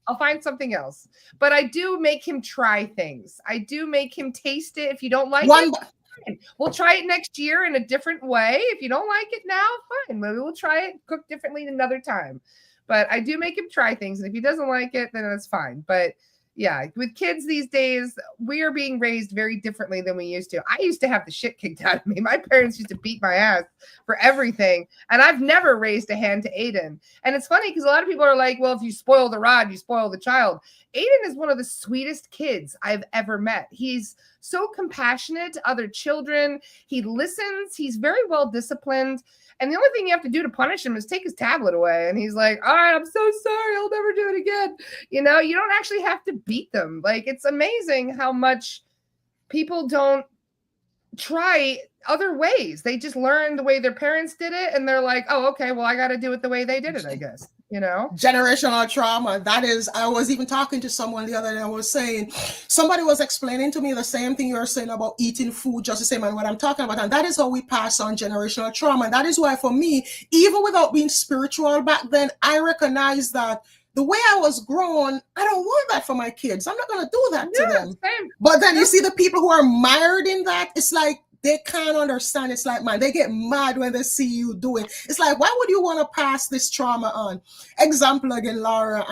I'll find something else. But I do make him try things. I do make him taste it. If you don't like it, fine. We'll try it next year in a different way. If you don't like it now, fine. Maybe we'll try it cooked differently another time. But I do make him try things. And if he doesn't like it, then that's fine. But yeah, with kids these days, we are being raised very differently than we used to. I used to have the shit kicked out of me. My parents used to beat my ass for everything. And I've never raised a hand to Aiden. And it's funny because a lot of people are like, well, if you spoil the rod, you spoil the child. Aiden is one of the sweetest kids I've ever met. He's so compassionate to other children. He listens. He's very well disciplined. And the only thing you have to do to punish him is take his tablet away. And he's like, all right, I'm so sorry. I'll never do it again. You don't actually have to beat them. Like, it's amazing how much people don't try other ways. They just learn the way their parents did it. And they're like, oh, okay, well, I got to do it the way they did it, I guess. Generational trauma. That is, I was even talking to someone the other day. I was saying, somebody was explaining to me the same thing you were saying about eating food, just the same as what I'm talking about. And that is how we pass on generational trauma. And that is why for me, even without being spiritual back then, I recognize that the way I was grown, I don't want that for my kids. I'm not going to do that to them. Same. But then you see the people who are mired in that, it's like, they can't understand. It's like, man, they get mad when they see you do it. It's like, why would you want to pass this trauma on? Example again, Laura,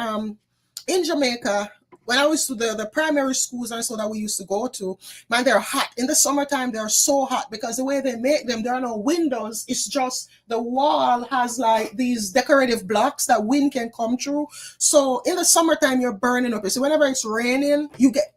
in Jamaica, when I was to the primary schools and so that we used to go to, man, they're hot. In the summertime, they're so hot because the way they make them, there are no windows. It's just the wall has like these decorative blocks that wind can come through. So in the summertime, you're burning up. So whenever it's raining,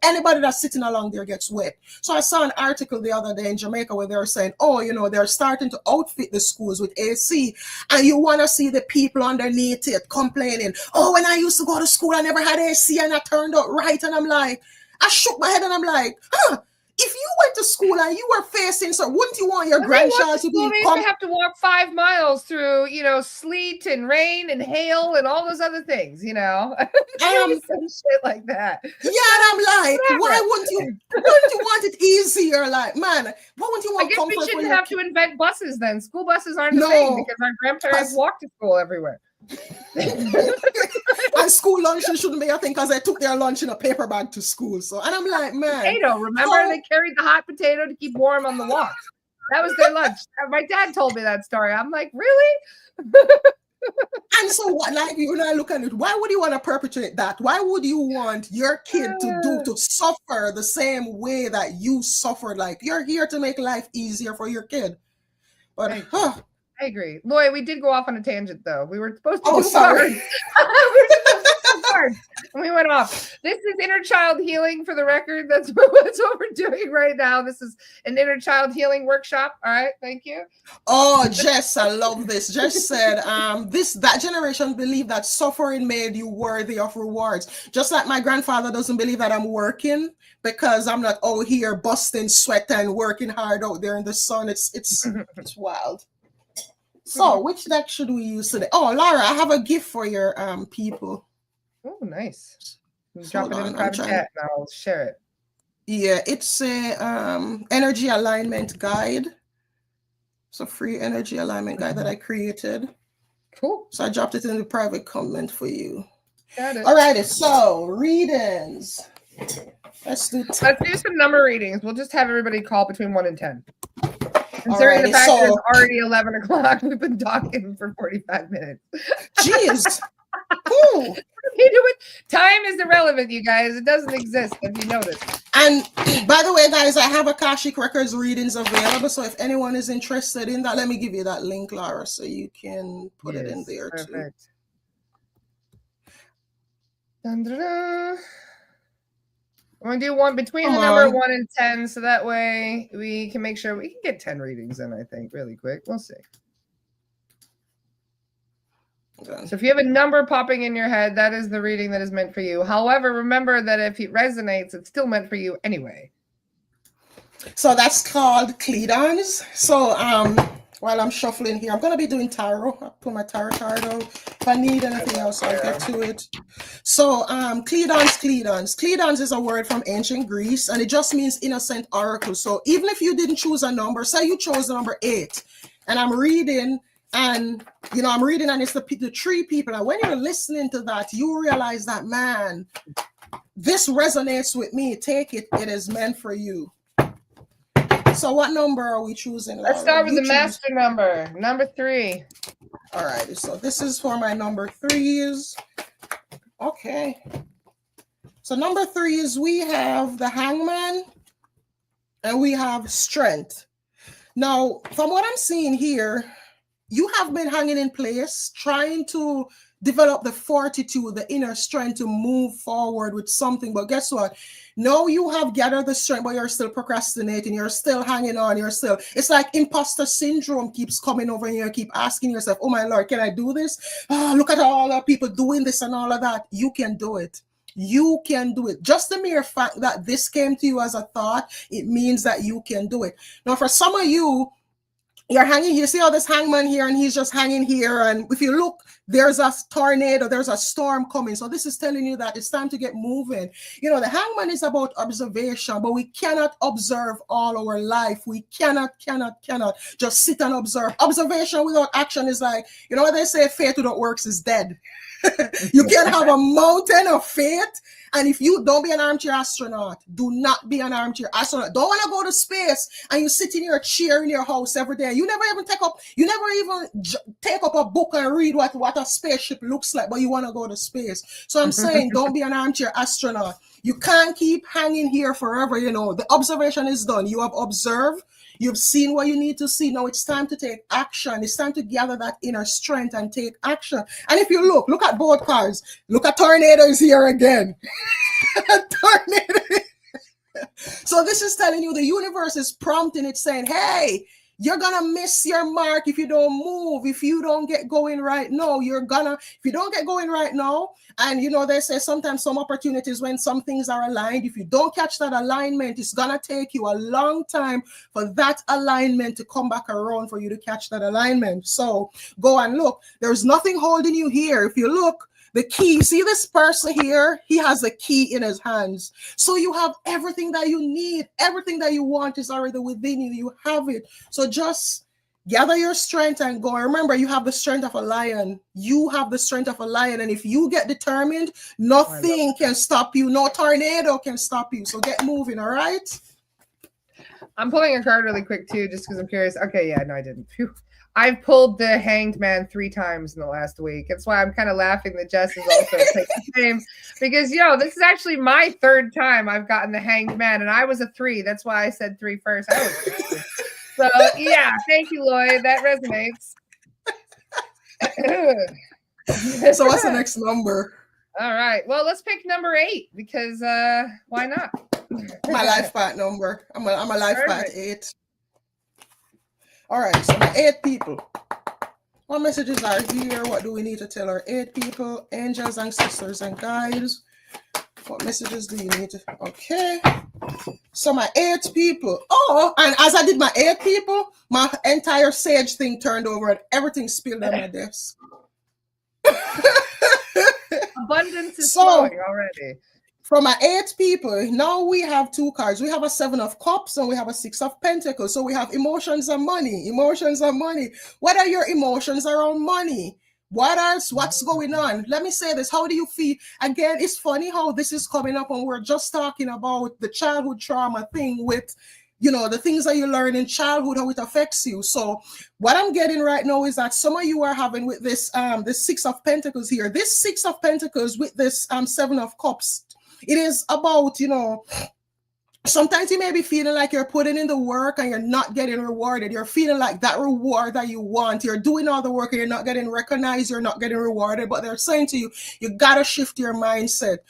anybody that's sitting along there gets wet. So I saw an article the other day in Jamaica where they were saying, oh, they're starting to outfit the schools with AC. And you want to see the people underneath it complaining, oh, when I used to go to school, I never had AC and I turned out right. And I'm like, I shook my head and I'm like, if you went to school and you were facing, so wouldn't you want your When they went grandchild to to school, be they used to have to walk 5 miles through, sleet and rain and hail and all those other things, Maybe some shit like that. Yeah, and I'm like, Whatever. wouldn't you want it easier? Like, man, why wouldn't you I want guess we comfort for shouldn't your have kid? to invent buses then. School buses aren't a thing No, because our grandparents 'cause- walked to school everywhere. and school lunches shouldn't be a thing because they took their lunch in a paper bag to school. So, and I'm like, man, Potato, remember? They carried the hot potato to keep warm on the walk. That was their lunch. My dad told me that story. I'm like, really? and so what? Like, you know, I look at it. Why would you want to perpetuate that? Why would you want your kid to suffer the same way that you suffered? Like, you're here to make life easier for your kid. But I agree. Loy, we did go off on a tangent, though. We were supposed to do sorry. cards. We were supposed to do cards, and we went off. This is inner child healing, for the record. That's what we're doing right now. This is an inner child healing workshop. All right, thank you. Oh, Jess, I love this. Jess said, that generation believed that suffering made you worthy of rewards. Just like my grandfather doesn't believe that I'm working because I'm not out here busting sweat and working hard out there in the sun. It's wild. So, which deck should we use today? Oh, Laura, I have a gift for your people. Oh, nice. Drop it in the private chat and I'll share it. Yeah, it's a energy alignment guide. It's a free energy alignment guide that I created. Cool. So I dropped it in the private comment for you. Got it. All righty, so readings. Let's do some number readings. We'll just have everybody call between 1 and 10. Considering the fact that it's already 11 o'clock, we've been talking for 45 minutes. Jeez. Cool. Time is irrelevant, you guys. It doesn't exist, if you notice. And by the way, guys, I have Akashic Records readings available. So if anyone is interested in that, let me give you that link, Laura, so you can put it in there too. Dun, dun, dun. I'm going to do one between the number 1 and 10, so that way we can make sure we can get 10 readings in, I think, really quick. We'll see. Okay. So if you have a number popping in your head, that is the reading that is meant for you. However, remember that if it resonates, it's still meant for you anyway. So that's called Cledons. So while I'm shuffling here, I'm going to be doing tarot. I'll pull my tarot card out. If I need anything else, I'll get to it. So Cledons. Cledons is a word from ancient Greece, and it just means innocent oracle. So even if you didn't choose a number, say you chose the number 8, and I'm reading, and and it's the 3 people. And when you're listening to that, you realize that, man, this resonates with me. Take it. It is meant for you. So what number are we choosing, Laura? Let's start with the master number, number 3. All right, so this is for my number 3s. Okay. So number 3s, we have the Hangman and we have Strength. Now, from what I'm seeing here, you have been hanging in place, trying to develop the fortitude, the inner strength to move forward with something. But guess what? No, you have gathered the strength, but you're still procrastinating. You're still hanging on. It's like imposter syndrome keeps coming over and you keep asking yourself, oh my Lord, can I do this? Oh, look at all the people doing this and all of that. You can do it. You can do it. Just the mere fact that this came to you as a thought, it means that you can do it. Now, for some of you, you're hanging here. See how this hangman here, and he's just hanging here. And if you look, there's a tornado, there's a storm coming. So this is telling you that it's time to get moving. The hangman is about observation, but we cannot observe all our life. We cannot just sit and observe. Observation without action is like, what they say, faith without works is dead. You can't have a mountain of faith. And if you don't be an armchair astronaut, do not be an armchair astronaut. Don't want to go to space and you sit in your chair in your house every day. You never even take up a book and read what a spaceship looks like, but you want to go to space. So I'm saying, don't be an armchair astronaut. You can't keep hanging here forever. The observation is done. You have observed. You've seen what you need to see. Now it's time to take action. It's time to gather that inner strength and take action. And if you look at both cards. Look at tornadoes here again. Tornado. So this is telling you the universe is prompting it, saying, hey, You're gonna miss your mark if you don't move, if you don't get going right now. If you don't get going right now, and they say sometimes some opportunities when some things are aligned, if you don't catch that alignment, it's gonna take you a long time for that alignment to come back around for you to catch that alignment. So go and look. There's nothing holding you here. If you look, the key, see this person here, he has a key in his hands. So you have everything that you need. Everything that you want is already within you. You have it. So just gather your strength and go. Remember, you have the strength of a lion. You have the strength of a lion. And if you get determined, nothing can stop you. No tornado can stop you. So get moving, all right? I'm pulling a card really quick, too, just because I'm curious. Okay, yeah, no, I didn't. Phew. I've pulled the Hanged Man 3 times in the last week. That's why I'm kind of laughing that Jess is also taking the same. Because, this is actually my 3rd time I've gotten the Hanged Man, and I was a 3. That's why I said 3 first. So, yeah, thank you, Loy. That resonates. So what's the next number? All right. Well, let's pick number 8 because why not? My life path number. I'm a life path 8. All right, so my 8 people. What messages are here? What do we need to tell our 8 people? Angels, ancestors, and guides. What messages do you need to? Okay. So my 8 people. Oh, and as I did my 8 people, my entire sage thing turned over and everything spilled on my desk. Abundance is flowing already. For my 8 people, now we have 2 cards. We have a 7 of Cups and we have a 6 of Pentacles. So we have emotions and money. Emotions and money. What are your emotions around money? What's going on? Let me say this. How do you feel? Again, it's funny how this is coming up when we're just talking about the childhood trauma thing with, the things that you learn in childhood, how it affects you. So what I'm getting right now is that some of you are having with this, this 6 of Pentacles here. This 6 of Pentacles with this 7 of Cups. It is about, sometimes you may be feeling like you're putting in the work and you're not getting rewarded. You're feeling like that reward that you want. You're doing all the work and you're not getting recognized. You're not getting rewarded. But they're saying to you, you got to shift your mindset.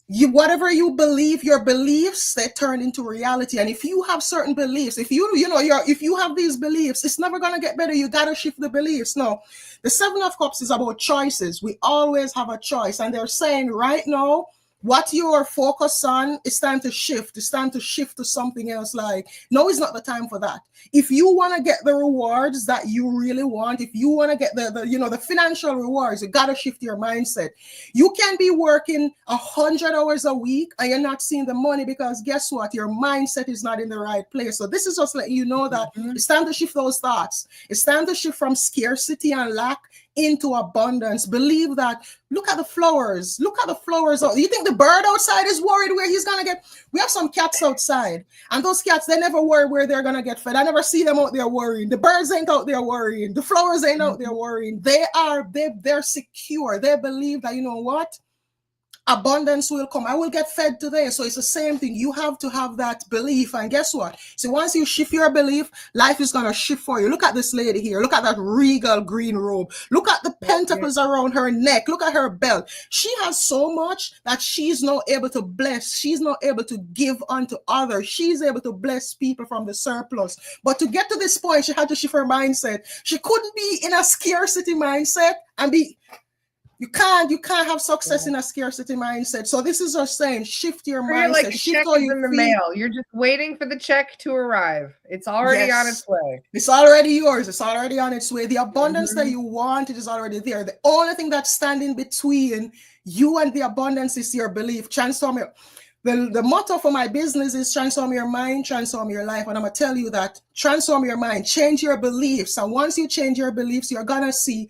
Whatever you believe, your beliefs, they turn into reality. And if you have certain beliefs, if you have these beliefs, it's never going to get better. You got to shift the beliefs. No, the 7 of Cups is about choices. We always have a choice. And they're saying right now, what you are focused on, it's time to shift. It's time to shift to something else. Like, no, it's not the time for that. If you want to get the rewards that you really want, if you want to get the financial rewards, you got to shift your mindset. You can be working 100 hours a week and you're not seeing the money because guess what? Your mindset is not in the right place. So this is just letting you know that it's time to shift those thoughts. It's time to shift from scarcity and lack into abundance. Believe that. Look at the flowers. Look at the flowers. You think the bird outside is worried where he's gonna get? We have some cats outside, and those cats, they never worry where they're gonna get fed. I never see them out there worrying. The birds ain't out there worrying. The flowers ain't out there worrying. They're secure. They believe that, you know what? Abundance will come. I will get fed today. So it's the same thing. You have to have that belief. And guess what? So once you shift your belief, life is going to shift for you. Look at this lady here. Look at that regal green robe. Look at the pentacles around her neck. Look at her belt. She has so much that she's not able to bless. She's not able to give unto others. She's able to bless people from the surplus. But to get to this point, she had to shift her mindset. She couldn't be in a scarcity mindset and be... You can't have success in a scarcity mindset. So this is just saying, shift your mindset. Like shift check how you in the mail. You're just waiting for the check to arrive. It's already on its way. It's already yours. It's already on its way. The abundance that you want, it is already there. The only thing that's standing between you and the abundance is your belief. Transform your... The motto for my business is transform your mind, transform your life. And I'm going to tell you that transform your mind, change your beliefs. And once you change your beliefs, you're going to see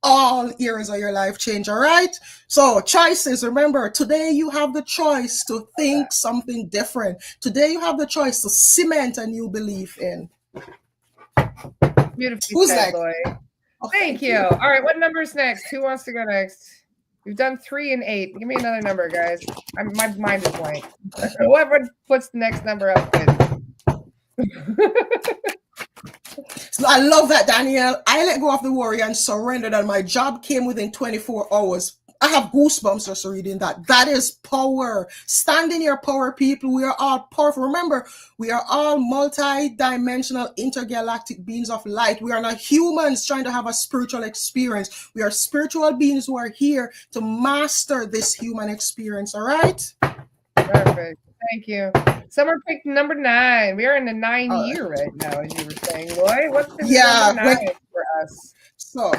all areas of your life change. All right. So choices. Remember, today you have the choice to think something different. Today you have the choice to cement a new belief in. Beautifully Who's said, next? Loy. Oh, thank you. All right. What number's next? Who wants to go next? We've done 3 and 8. Give me another number, guys. My mind is blank. Whoever puts the next number up wins. So I love that, Danielle. I let go of the worry and surrendered, and my job came within 24 hours. I have goosebumps just reading that. That is power. Stand in your power, people. We are all powerful. Remember, we are all multi-dimensional intergalactic beings of light. We are not humans trying to have a spiritual experience. We are spiritual beings who are here to master this human experience. All right? Perfect. Thank you. Someone picked number 9. We are in the 9 All year right. right now, as you were saying, Loy. What's the Yeah. number 9 for us? So,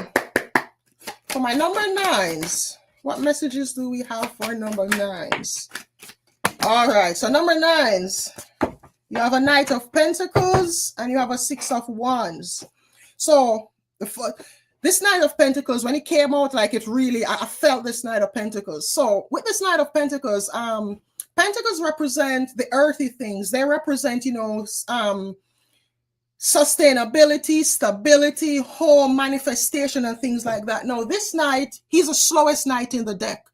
for my number 9s, what messages do we have for number 9s? All right. So, number 9s, you have a Knight of Pentacles and you have a Six of Wands. So, this Knight of Pentacles, when it came out, like it really, I felt this Knight of Pentacles. So, with this Knight of Pentacles, Pentacles represent the earthy things. They represent, sustainability, stability, home, manifestation, and things like that. Now, this Knight, he's the slowest Knight in the deck.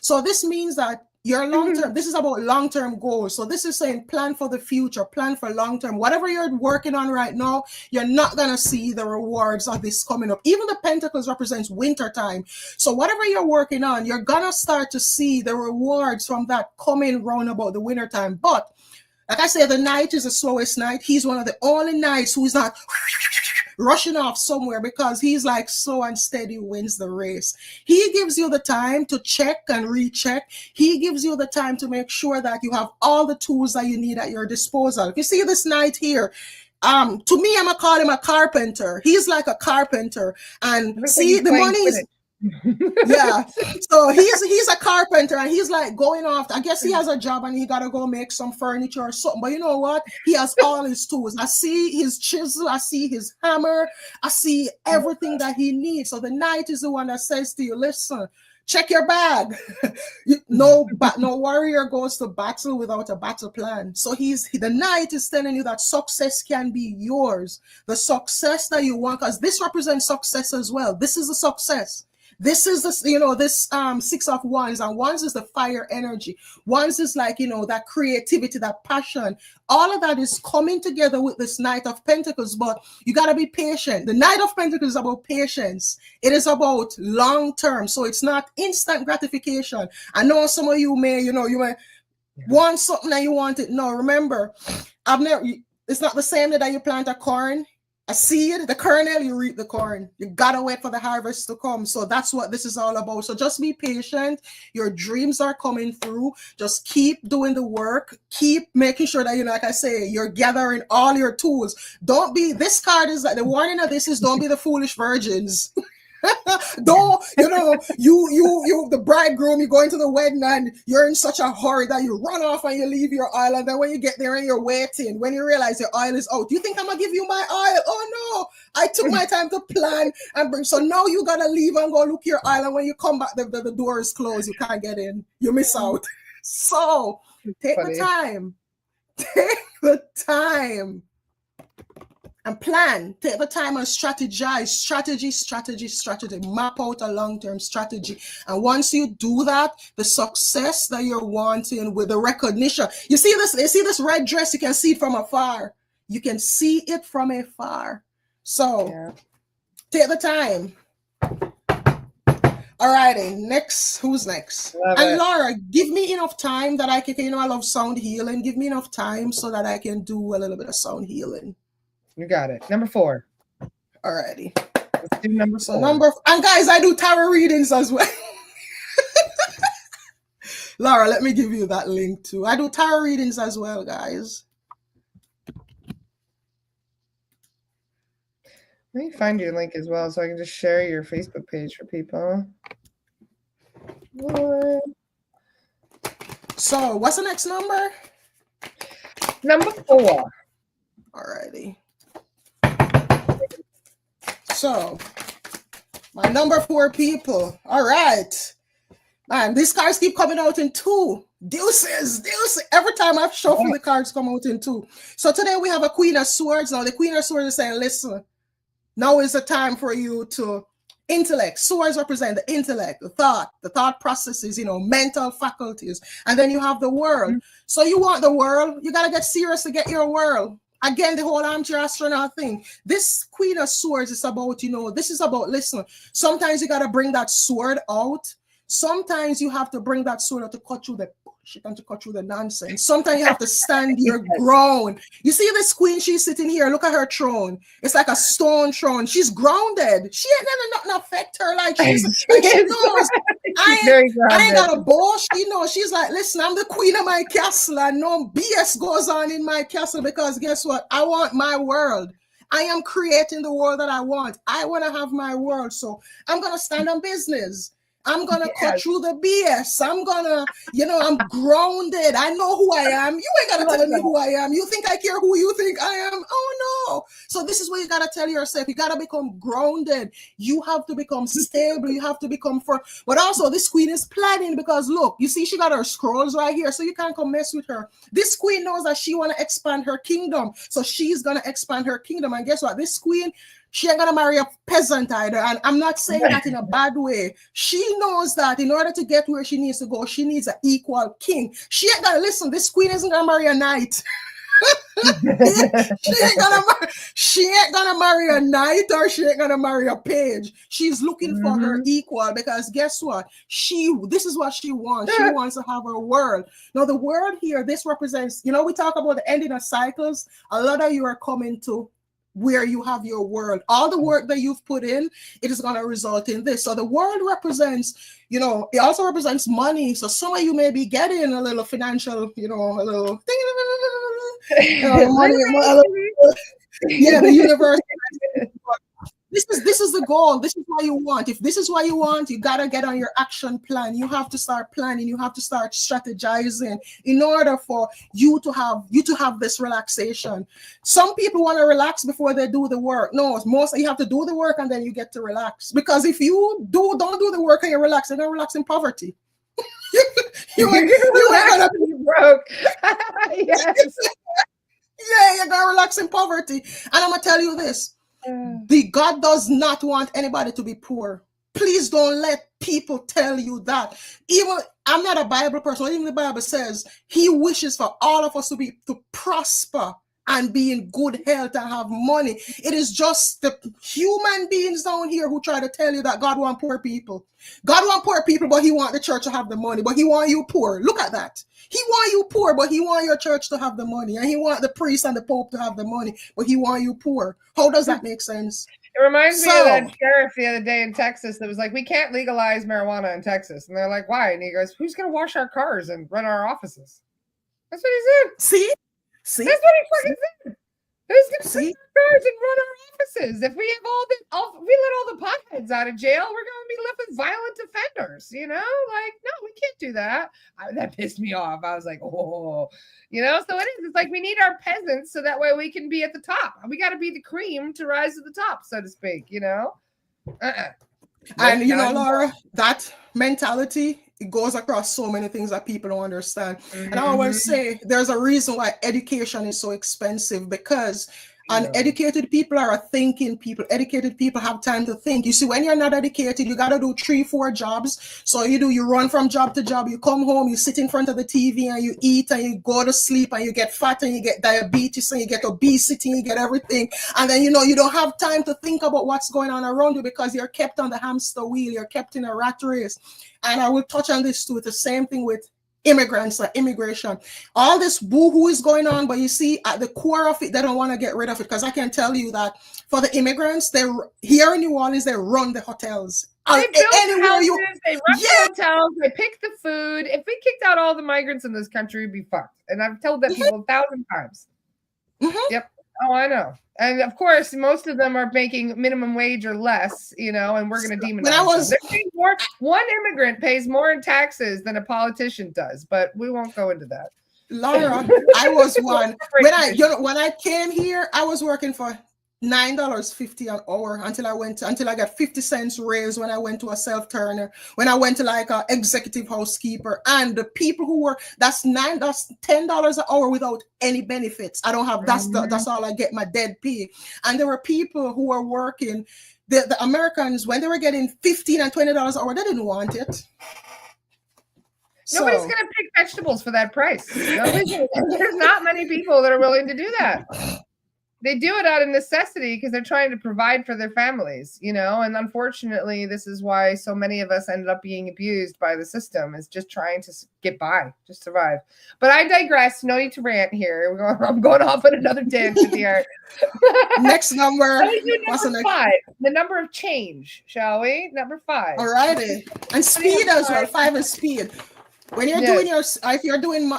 So this means that your long-term, this is about long-term goals. So this is saying plan for the future, plan for long-term. Whatever you're working on right now, you're not going to see the rewards of this coming up. Even the Pentacles represents winter time. So whatever you're working on, you're going to start to see the rewards from that coming round about the winter time. But like I said, the Knight is the slowest Knight. He's one of the only Knights who's not rushing off somewhere, because he's like slow and steady wins the race. He gives you the time to check and recheck. He gives you the time to make sure that you have all the tools that you need at your disposal. If you see this Knight here, to me, I'm gonna call him a carpenter. He's like a carpenter, and see, the money is yeah. So he's a carpenter, and he's like going off. I guess he has a job and he gotta go make some furniture or something. But you know what? He has all his tools. I see his chisel, I see his hammer, I see everything that he needs. So the Knight is the one that says to you, listen, check your bag. No warrior goes to battle without a battle plan. So the Knight is telling you that success can be yours. The success that you want, because this represents success as well. This is a success. This is this Six of Wands, and Wands is the fire energy. Wands is like, that creativity, that passion. All of that is coming together with this Knight of Pentacles, but you got to be patient. The Knight of Pentacles is about patience. It is about long term. So it's not instant gratification. I know some of you may want something and you want it. No, remember, it's not the same that you plant a corn. A seed, the kernel, you reap the corn. You gotta wait for the harvest to come. So that's what this is all about. So just be patient. Your dreams are coming through. Just keep doing the work. Keep making sure that, like I say, you're gathering all your tools. This card is like, the warning of this is, don't be the foolish virgins. Don't, the bridegroom, you go into the wedding and you're in such a hurry that you run off and you leave your oil, and then when you get there and you're waiting, when you realize your oil is out, do you think I'm gonna give you my oil? Oh no, I took my time to plan and bring. So now you gotta leave and go look your oil, and when you come back, the door is closed, you can't get in, you miss out. So take the time and plan. Take the time and strategize. Strategy. Map out a long-term strategy. And once you do that, the success that you're wanting with the recognition. You see this red dress, you can see it from afar. You can see it from afar. So take the time. All righty, next. Who's next? And Laura, give me enough time that I can, I love sound healing. Give me enough time so that I can do a little bit of sound healing. You got it. Number 4. Alrighty. Let's do number 4. And guys, I do tarot readings as well. Laura, let me give you that link too. I do tarot readings as well, guys. Let me find your link as well so I can just share your Facebook page for people. So, what's the next number? Number 4. Alrighty. So, my number 4 people. All right. Man, these cards keep coming out in 2. Deuces. Every time I shuffle, the cards come out in 2. So today we have a Queen of Swords. Now, the Queen of Swords is saying, listen, now is the time for you to intellect. Swords represent the intellect, the thought processes, mental faculties. And then you have the world. So you want the world. You got to get serious to get your world. Again, the whole armchair astronaut thing. This Queen of Swords is about, this is about, listen, sometimes you got to bring that sword out Sometimes you have to bring that sword out to cut through the bullshit and to cut through the nonsense. Sometimes you have to stand your ground. You see this queen, she's sitting here. Look at her throne. It's like a stone throne. She's grounded. She ain't letting nothing affect her. Like she knows. I ain't got a ball. She knows. She's like, listen, I'm the queen of my castle, and no BS goes on in my castle, because guess what? I want my world. I am creating the world that I want. I want to have my world. So I'm going to stand on business. I'm going to cut through the BS. I'm going to, I'm grounded. I know who I am. You ain't got to tell me who I am. You think I care who you think I am? Oh, no. So this is what you got to tell yourself. You got to become grounded. You have to become stable. You have to become firm. But also, this queen is planning, because look, you see, she got her scrolls right here. So you can't come mess with her. This queen knows that she want to expand her kingdom. So she's going to expand her kingdom. And guess what? This queen, she ain't gonna marry a peasant either. And I'm not saying that in a bad way. She knows that in order to get where she needs to go, she needs an equal king. She ain't gonna listen. This queen isn't gonna marry a knight. she ain't gonna marry a knight, or she ain't gonna marry a page. She's looking for her equal, because guess what? This is what she wants. She wants to have her world. Now, the world here, this represents, we talk about the ending of cycles. A lot of you are coming to where you have your world. All the work that you've put in, it is going to result in this. So the world represents, it also represents money. So some of you may be getting a little financial, a little money, the universe. This is the goal. This is what you want. If this is what you want, you gotta get on your action plan. You have to start planning. You have to start strategizing in order for you to have this relaxation. Some people want to relax before they do the work. No, you have to do the work and then you get to relax. Because if you don't do the work and you relax, you're gonna relax in poverty. you ain't gonna be broke. Yes. Yeah, you're gonna relax in poverty. And I'm gonna tell you this. God does not want anybody to be poor. Please don't let people tell you that. Even I'm not a Bible person. Even the Bible says He wishes for all of us to prosper and be in good health and have money. It is just the human beings down here who try to tell you that God wants poor people. God wants poor people, but He wants the church to have the money. But He wants you poor. Look at that. He wants you poor, but He wants your church to have the money. And He wants the priest and the pope to have the money, but He wants you poor. How does that make sense? It reminds me of that sheriff the other day in Texas that was like, we can't legalize marijuana in Texas. And they're like, why? And he goes, who's going to wash our cars and run our offices? That's what he said. See? That's what he fucking said. Who's going to clean our cars and run our offices? If we have we let all the potheads out of jail, we're going to be left with violent offenders, Like, no, we can't do that. That pissed me off. I was like, oh, so it is. It's like we need our peasants so that way we can be at the top. We got to be the cream to rise to the top, so to speak, And, Laura, that mentality, it goes across so many things that people don't understand. And I always say there's a reason why education is so expensive, because uneducated people are thinking people. Educated people have time to think. You see, when you're not educated, you got to do 3-4 jobs. So you run from job to job. You come home, you sit in front of the TV and you eat and you go to sleep and you get fat and you get diabetes and you get obesity and you get everything. And then, you don't have time to think about what's going on around you because you're kept on the hamster wheel. You're kept in a rat race. And I will touch on this too. It's the same thing with immigrants or immigration. All this boo-hoo is going on, but you see, at the core of it, they don't want to get rid of it, because I can tell you that for the immigrants, here in New Orleans, they run the hotels. They build houses, they run the hotels, they pick the food. If we kicked out all the migrants in this country, we'd be fucked. And I've told that people 1,000 times. Yep. Oh, I know. And of course, most of them are making minimum wage or less, and we're going to demonize them. One immigrant pays more in taxes than a politician does, but we won't go into that. Laura, I was one. When I came here, I was working for $9.50 an hour until I got 50 cents raise when I went to a self-turner, when I went to like an executive housekeeper. And the people who were, that's $10 an hour without any benefits. I don't have, that's all I get, my dead pay. And there were people who were working, the Americans, when they were getting $15 and $20 an hour, they didn't want it. Nobody's going to pick vegetables for that price. There's not many people that are willing to do that. They do it out of necessity because they're trying to provide for their families, you know, and unfortunately, this is why so many of us ended up being abused by the system, is just trying to get by, just survive. But I digress. No need to rant here. I'm going off on another tangent here. Next number. We do number 5, the number of change, shall we? Number 5. All righty. And speed as well. 5 is speed. When you're doing if you're doing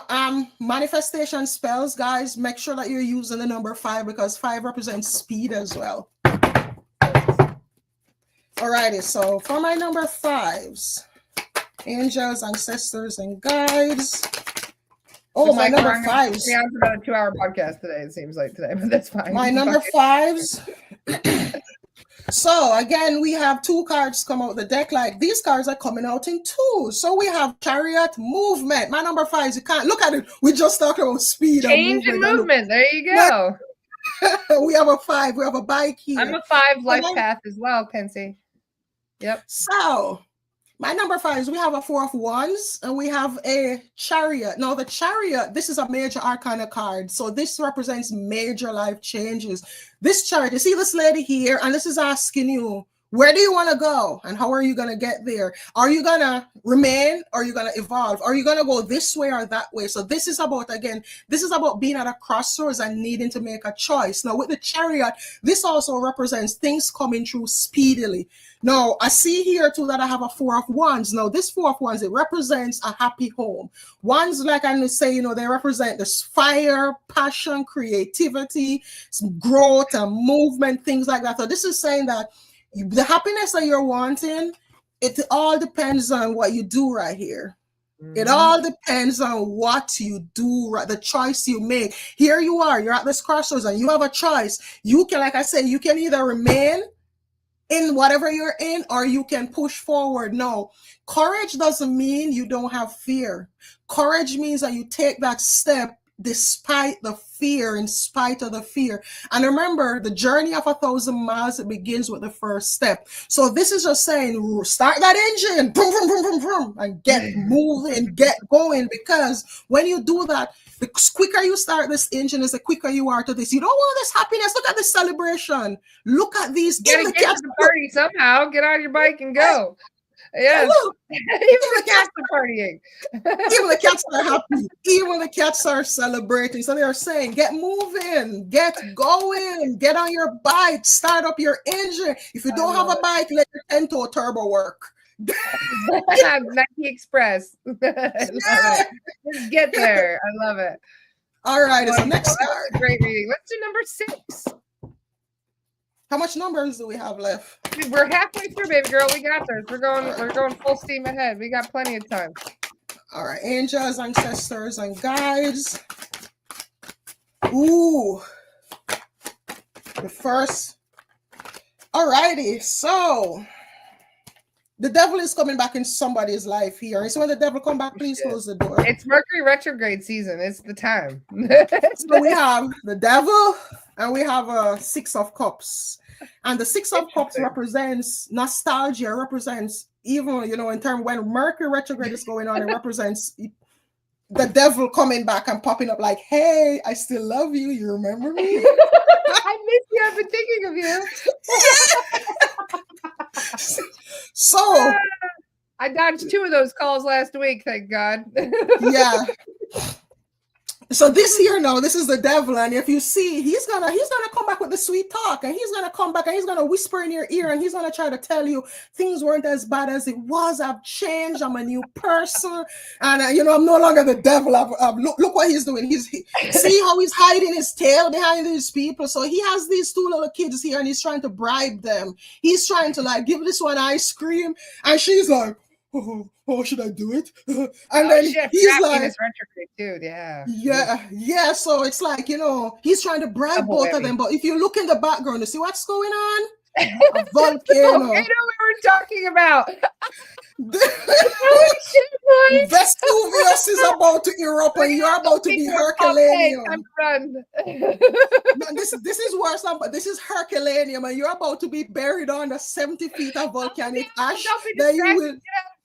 manifestation spells, guys, make sure that you're using the number 5 because 5 represents speed as well. Alrighty, so for my number 5s, angels, ancestors, and guides. Oh, my number 5s. Yeah, it's about a 2-hour podcast today, it seems like today, but that's fine. My number 5s. So again, we have 2 cards come out the deck. Like these cards are coming out in 2. So we have chariot, movement. My number 5s, you can't look at it. We just talked about speed, change and movement. There you go. We have a 5. We have a bike here. I'm a 5 life path as well, Pensy. Yep. So my number 5s, we have a 4 of wands and we have a chariot. Now the chariot, this is a major arcana card. So this represents major life changes. This chariot, you see this lady here, and this is asking you, where do you want to go? And how are you going to get there? Are you going to remain? Or are you going to evolve? Are you going to go this way or that way? So this is about, again, this is about being at a crossroads and needing to make a choice. Now with the chariot, this also represents things coming through speedily. Now, I see here too that I have a 4 of wands. Now, this 4 of wands, it represents a happy home. Wands, like I'm say, you know, they represent this fire, passion, creativity, some growth and movement, things like that. So this is saying that the happiness that you're wanting, it all depends on what you do right here. It all depends on what you do, right? The choice you make. Here you are, you're at this crossroads and you have a choice. You can, like I said, you can either remain in whatever you're in, or you can push forward. No, courage doesn't mean you don't have fear. Courage means that you take that step despite the fear, in spite of the fear. And remember, the journey of 1,000 miles, it begins with the first step. So this is just saying, start that engine, boom, boom, boom, boom, boom, and get moving, get going. Because when you do that, the quicker you start this engine is the quicker you are to this. You don't want this happiness. Look at this celebration. Look at these. Get to the party somehow. Get on your bike and go. Yes. Even the cats are partying. Even the cats are happy. Even the cats are celebrating. So they are saying, get moving, get going, get on your bike, start up your engine. If you don't have a bike, let your 10-toe turbo work. Nike Express. Just get there. I love it. All right, it's the next card. Great reading. Let's do number 6. How much numbers do we have left? We're halfway through, baby girl. We got this. We're going full steam ahead. We got plenty of time. All right, angels, ancestors, and guides. Ooh, the first. All righty, so the devil is coming back in somebody's life here. And so when the devil come back, please close the door. It's Mercury retrograde season. It's the time. So we have the devil and we have a 6 of cups. And the 6 of cups represents nostalgia, represents even, you know, in terms when Mercury retrograde is going on, it represents the devil coming back and popping up like, hey, I still love you. You remember me? I miss you. I've been thinking of you. So I dodged 2 of those calls last week, thank God. Yeah. So this here now, this is the devil, and if you see, he's gonna come back with the sweet talk, and he's gonna come back and he's gonna whisper in your ear, and he's gonna try to tell you things weren't as bad as it was. I've changed. I'm a new person, and you know, I'm no longer the devil. Look what he's doing. See how he's hiding his tail behind these people. So he has these 2 little kids here, and he's trying to bribe them. He's trying to like give this one ice cream, and she's like, oh, should I do it? And then he's like, dude, yeah. So it's like, you know, he's trying to bribe both of them. But if you look in the background, you see what's going on? A volcano. I know we were talking about. Vesuvius is about to erupt, and you're about to be Herculaneum. This is worse than, but this is Herculaneum, and you're about to be buried under 70 feet of volcanic ash. That you will.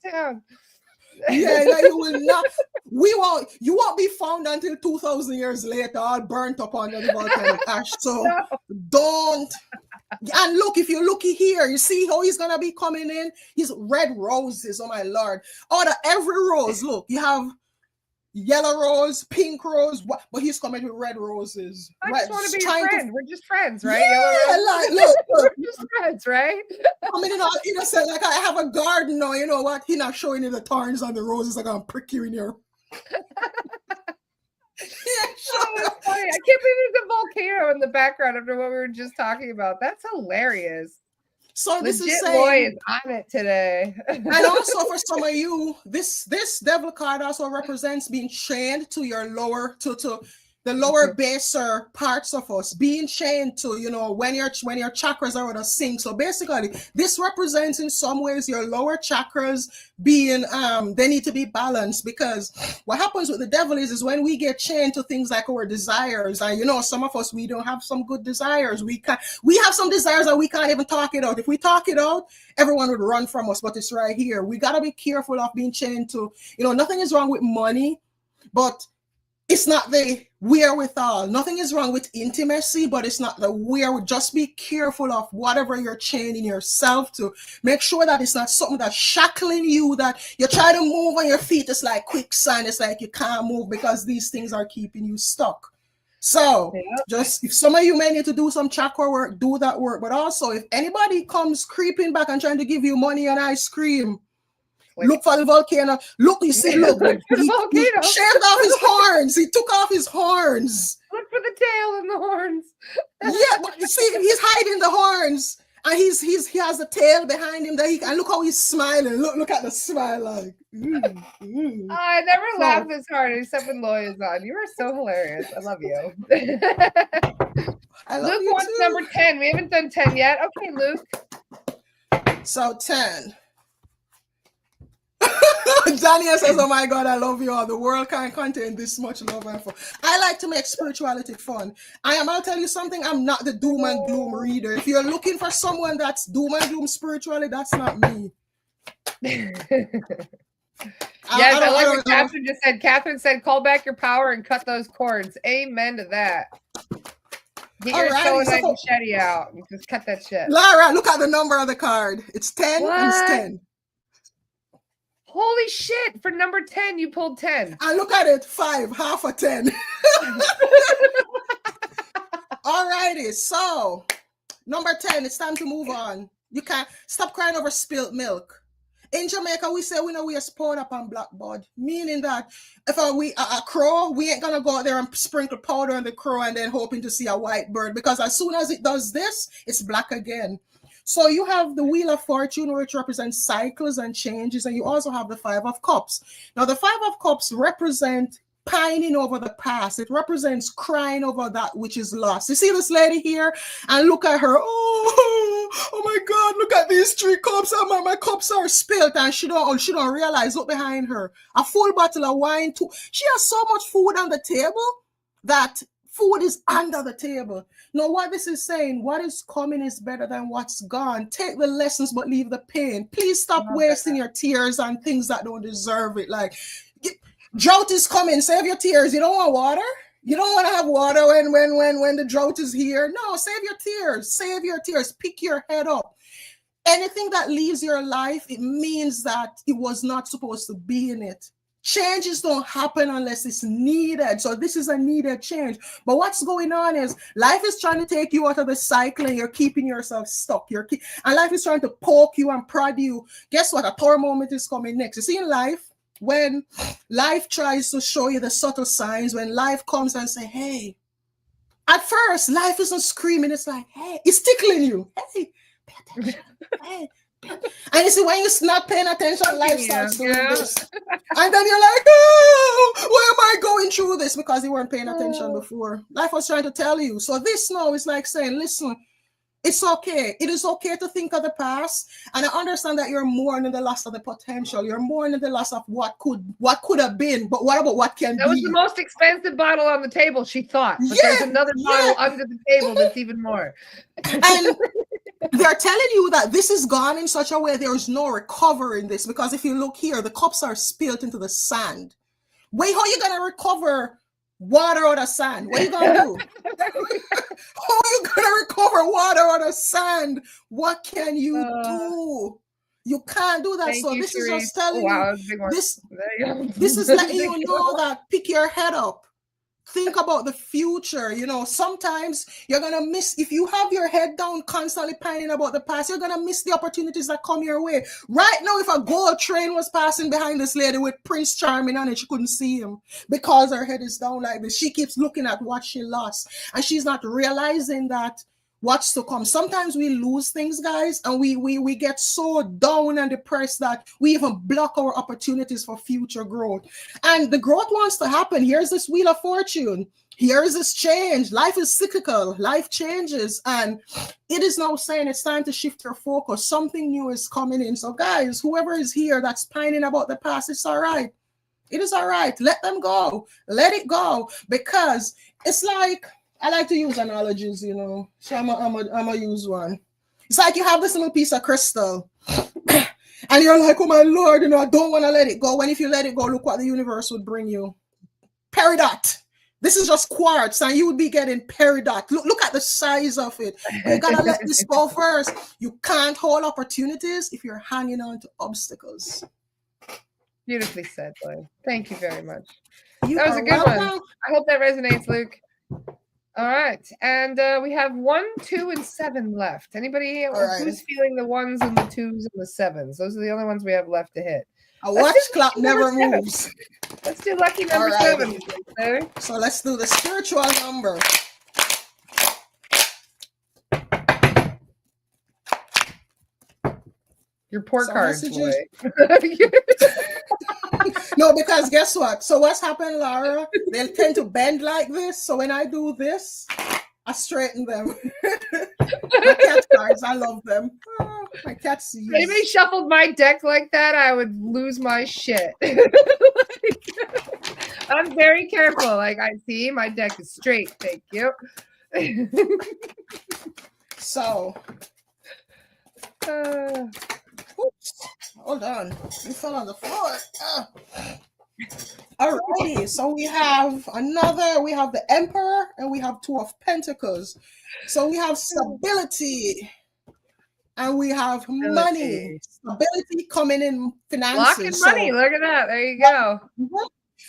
Town. Yeah, that you will not. You won't be found until 2,000 years later, all burnt up under the volcanic ash. So No. don't. And look, if you look here, you see how he's gonna be coming in. He's red roses. Oh my lord! Out of every rose, look, you have yellow rose, pink rose, but he's coming with red roses. I just want to be your friend. We're just friends, right? Yeah, like look, we're just friends, right? coming in all innocent, like I have a garden now. You know what? He's not showing you the thorns on the roses. I'm gonna prick you in your. Oh, that's funny. I can't believe there's a volcano in the background after what we were just talking about. That's hilarious. So this Legit is saying, Loy is on it today. and also for some of you, this devil card also represents being chained to your lower to the lower baser parts of us, being chained to, you know, when your chakras are out of sync. So basically, this represents in some ways your lower chakras being they need to be balanced, because what happens with the devil is when we get chained to things like our desires, and you know, some of us, we don't have some good desires. We have some desires that we can't even talk it out. If we talk it out, everyone would run from us, but it's right here. We got to be careful of being chained to, you know, nothing is wrong with money, but it's not the wherewithal. Nothing is wrong with intimacy, but it's not the where. Just be careful of whatever you're chaining yourself to. Make sure that it's not something that's shackling you, that you try to move on your feet. It's like quicksand. It's like you can't move because these things are keeping you stuck. So just, if some of you may need to do some chakra work, do that work. But also, if anybody comes creeping back and trying to give you money and ice cream, look for the volcano. Look, you see, look, he shaved off his horns. He took off his horns. Look for the tail and the horns. Yeah, but you see, he's hiding the horns, and he has a tail behind him. And look how he's smiling. Look at the smile, like. Oh, I never laughed this hard except when Loy is on. You are so hilarious. I love you. I love Luke you wants too. number 10. We haven't done 10 yet. Okay, Luke. So 10. Daniel says, oh my God, I love you all. The world can't contain this much love and fun. I like to make spirituality fun. I'll tell you something, I'm not the doom and gloom reader. If you're looking for someone that's doom and gloom spiritually, that's not me. Yes, I like what Catherine just said. Catherine said, call back your power and cut those cords. Amen to that. Get your selenite machete out and just cut that shit. Lara, look at the number of the card. It's 10 and it's 10. Holy shit. For number 10, you pulled 10. And look at it. 5, half a 10. All righty. So, number 10, it's time to move on. You can't stop crying over spilt milk. In Jamaica, we say we know we are spawn up on blackboard, meaning that if a crow, we ain't gonna go out there and sprinkle powder on the crow and then hoping to see a white bird, because as soon as it does this, it's black again. So you have the Wheel of Fortune, which represents cycles and changes, and you also have the 5 of Cups. Now, the 5 of Cups represent pining over the past. It represents crying over that which is lost. You see this lady here, and look at her. Oh my God! Look at these 3 cups. My cups are spilled, and she don't realize. Look behind her, a full bottle of wine too. She has so much food on the table that food is under the table. Now, what this is saying, what is coming is better than what's gone. Take the lessons, but leave the pain. Please stop wasting your tears on things that don't deserve it. Like, drought is coming. Save your tears. You don't want water? You don't want to have water when the drought is here? No, save your tears. Save your tears. Pick your head up. Anything that leaves your life, it means that it was not supposed to be in it. Changes don't happen unless it's needed. So this is a needed change. But what's going on is life is trying to take you out of the cycle and you're keeping yourself stuck. And life is trying to poke you and prod you. Guess what? A Thor moment is coming next. You see, in life, when life tries to show you the subtle signs, when life comes and say, hey, at first, life isn't screaming. It's like, hey, it's tickling you. Hey, pay attention. Hey. And you see, when you're not paying attention, life starts doing this. And then you're like, oh, why am I going through this? Because you weren't paying attention before. Life was trying to tell you. So this now is like saying, listen, it's okay. It is okay to think of the past. And I understand that you're mourning the loss of the potential. You're mourning the loss of what could have been. But what about what can be? That was the most expensive bottle on the table, she thought. But there's another bottle under the table that's even more. And they're telling you that this is gone in such a way there is no recovering this. Because if you look here, the cups are spilled into the sand. Wait, how you gonna recover water out of sand? What are you gonna do? How are you gonna recover water out of sand? What can you do? You can't do that. So this is just telling you this. This is letting you know that pick your head up. Think about the future. You know, sometimes you're gonna miss, if you have your head down constantly pining about the past, you're gonna miss the opportunities that come your way. Right now, if a gold train was passing behind this lady with Prince Charming on it, she couldn't see him because her head is down like this. She keeps looking at what she lost, and she's not realizing that what's to come. Sometimes we lose things, guys, and we get so down and depressed that we even block our opportunities for future growth. And the growth wants to happen. Here's this wheel of fortune. Here's this change. Life is cyclical. Life changes. And it is now saying it's time to shift your focus. Something new is coming in. So guys, whoever is here that's pining about the past, it's all right. It is all right. Let them go. Let it go. Because it's like, I like to use analogies, you know. So I'm gonna use one. It's like you have this little piece of crystal, and you're like, oh my Lord, you know, I don't want to let it go. When if you let it go, look what the universe would bring you. Peridot. This is just quartz, and you would be getting peridot. Look at the size of it. You gotta let this go first. You can't hold opportunities if you're hanging on to obstacles. Beautifully said, Loy. Thank you very much. That was a good one. I hope that resonates, Luke. All right, and we have 1, 2, and 7 left. Anybody who's feeling the 1s and the 2s and the 7s? Those are the only ones we have left to hit. A watch clock never moves. Let's do lucky number 7. So let's do the spiritual number. Your poor cards, Loy. No, because guess what? So what's happened, Laura? They tend to bend like this. So when I do this, I straighten them. My cat cards, I love them. Oh, my cat sees. If anybody shuffled my deck like that, I would lose my shit. I'm very careful. Like, I see my deck is straight. Thank you. So, oops, hold on. You fell on the floor. Alrighty, so we have the Emperor, and we have 2 of Pentacles. So we have stability, and we have money. Stability coming in finances. Lock in money, look at that. There you go.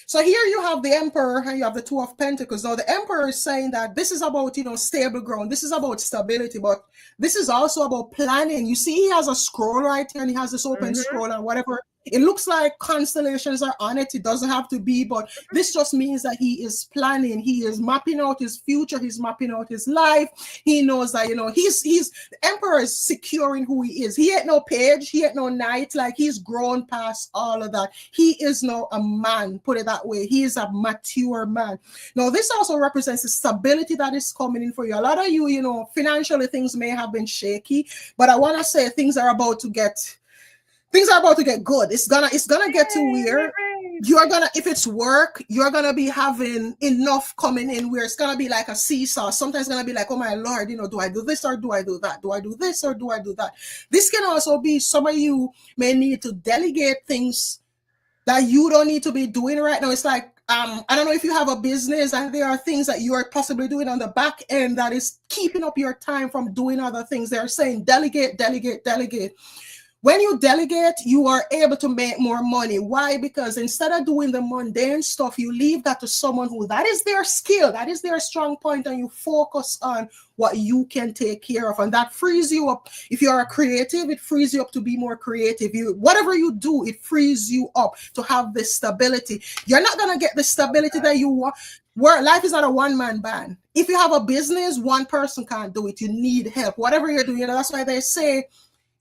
So here you have the Emperor and you have the 2 of Pentacles. Now the Emperor is saying that this is about, you know, stable ground. This is about stability, but this is also about planning. You see, he has a scroll right here, and he has this open scroll and whatever. It looks like constellations are on it. It doesn't have to be, but this just means that he is planning. He is mapping out his future. He's mapping out his life. He knows that, you know, the Emperor is securing who he is. He ain't no page. He ain't no knight. Like, he's grown past all of that. He is now a man, put it that way. He is a mature man. Now, this also represents the stability that is coming in for you. A lot of you, you know, financially things may have been shaky, but I want to say things are about to get good. It's gonna get to where you're gonna, if it's work, you're gonna be having enough coming in where it's gonna be like a seesaw. Sometimes it's gonna be like, oh my Lord, you know, do I do this or do I do that? Do I do this or do I do that? This can also be, some of you may need to delegate things that you don't need to be doing right now. It's like, I don't know if you have a business and there are things that you are possibly doing on the back end that is keeping up your time from doing other things. They're saying delegate, delegate, delegate. When you delegate, you are able to make more money. Why? Because instead of doing the mundane stuff, you leave that to someone who, that is their skill, that is their strong point, and you focus on what you can take care of. And that frees you up. If you're a creative, it frees you up to be more creative. Whatever you do, it frees you up to have this stability. You're not going to get the stability that you want. Where life is not a one-man band. If you have a business, one person can't do it. You need help. Whatever you're doing, that's why they say,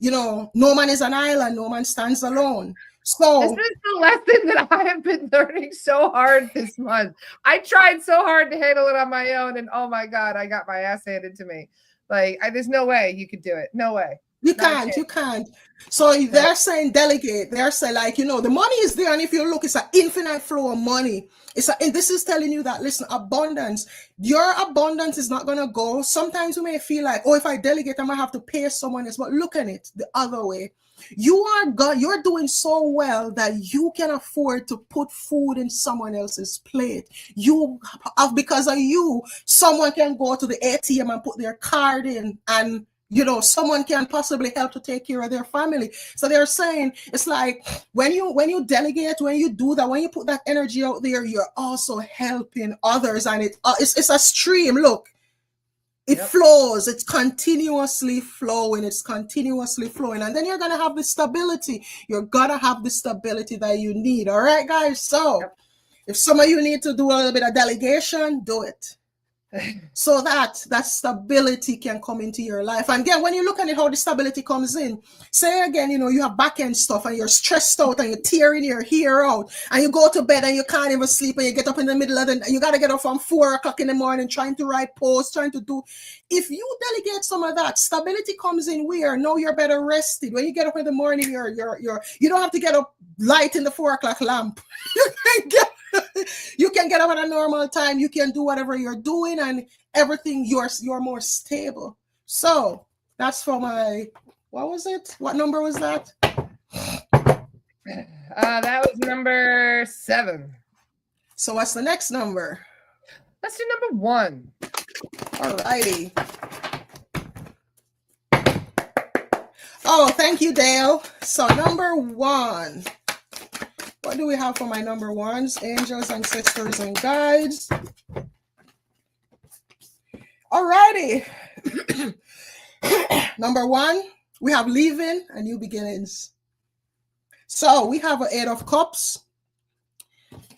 you know, no man is an island, no man stands alone. So this is the lesson that I have been learning so hard this month. I tried so hard to handle it on my own, and oh my God, I got my ass handed to me. Like, there's no way you could do it. No way. You can't. So they're saying delegate. They're saying, like, you know, the money is there, and if you look, it's an infinite flow of money. And this is telling you that, listen, abundance. Your abundance is not gonna go. Sometimes you may feel like, oh, if I delegate, I'm gonna have to pay someone else. But look at it the other way. You're doing so well that you can afford to put food in someone else's plate. Because of you, someone can go to the ATM and put their card in, and someone can possibly help to take care of their family. So they're saying it's like when you delegate, when you do that, when you put that energy out there, you're also helping others, and it's a stream. Look, it flows, it's continuously flowing, and then you're gonna have the stability. You're gonna have the stability that you need. All right, guys. So if some of you need to do a little bit of delegation, do it. So that stability can come into your life. And again, when you look at it, how the stability comes in, say again, you have back end stuff and you're stressed out and you're tearing your hair out and you go to bed and you can't even sleep and you get up in the middle of the night. You got to get up from 4 o'clock in the morning trying to write posts, trying to do. If you delegate some of that, stability comes in where now you're better rested. When you get up in the morning, you don't have to get up light in the 4 o'clock lamp. You can get up at a normal time. You can do whatever you're doing and everything. You're more stable. So that's for my, what was it? What number was that? That was number 7. So what's the next number? Let's do number 1. All righty. Oh, thank you, Dale. So number 1. What do we have for my number 1s? Angels, ancestors, and guides. Alrighty. Number 1, we have leaving and new beginnings. So we have an 8 of cups.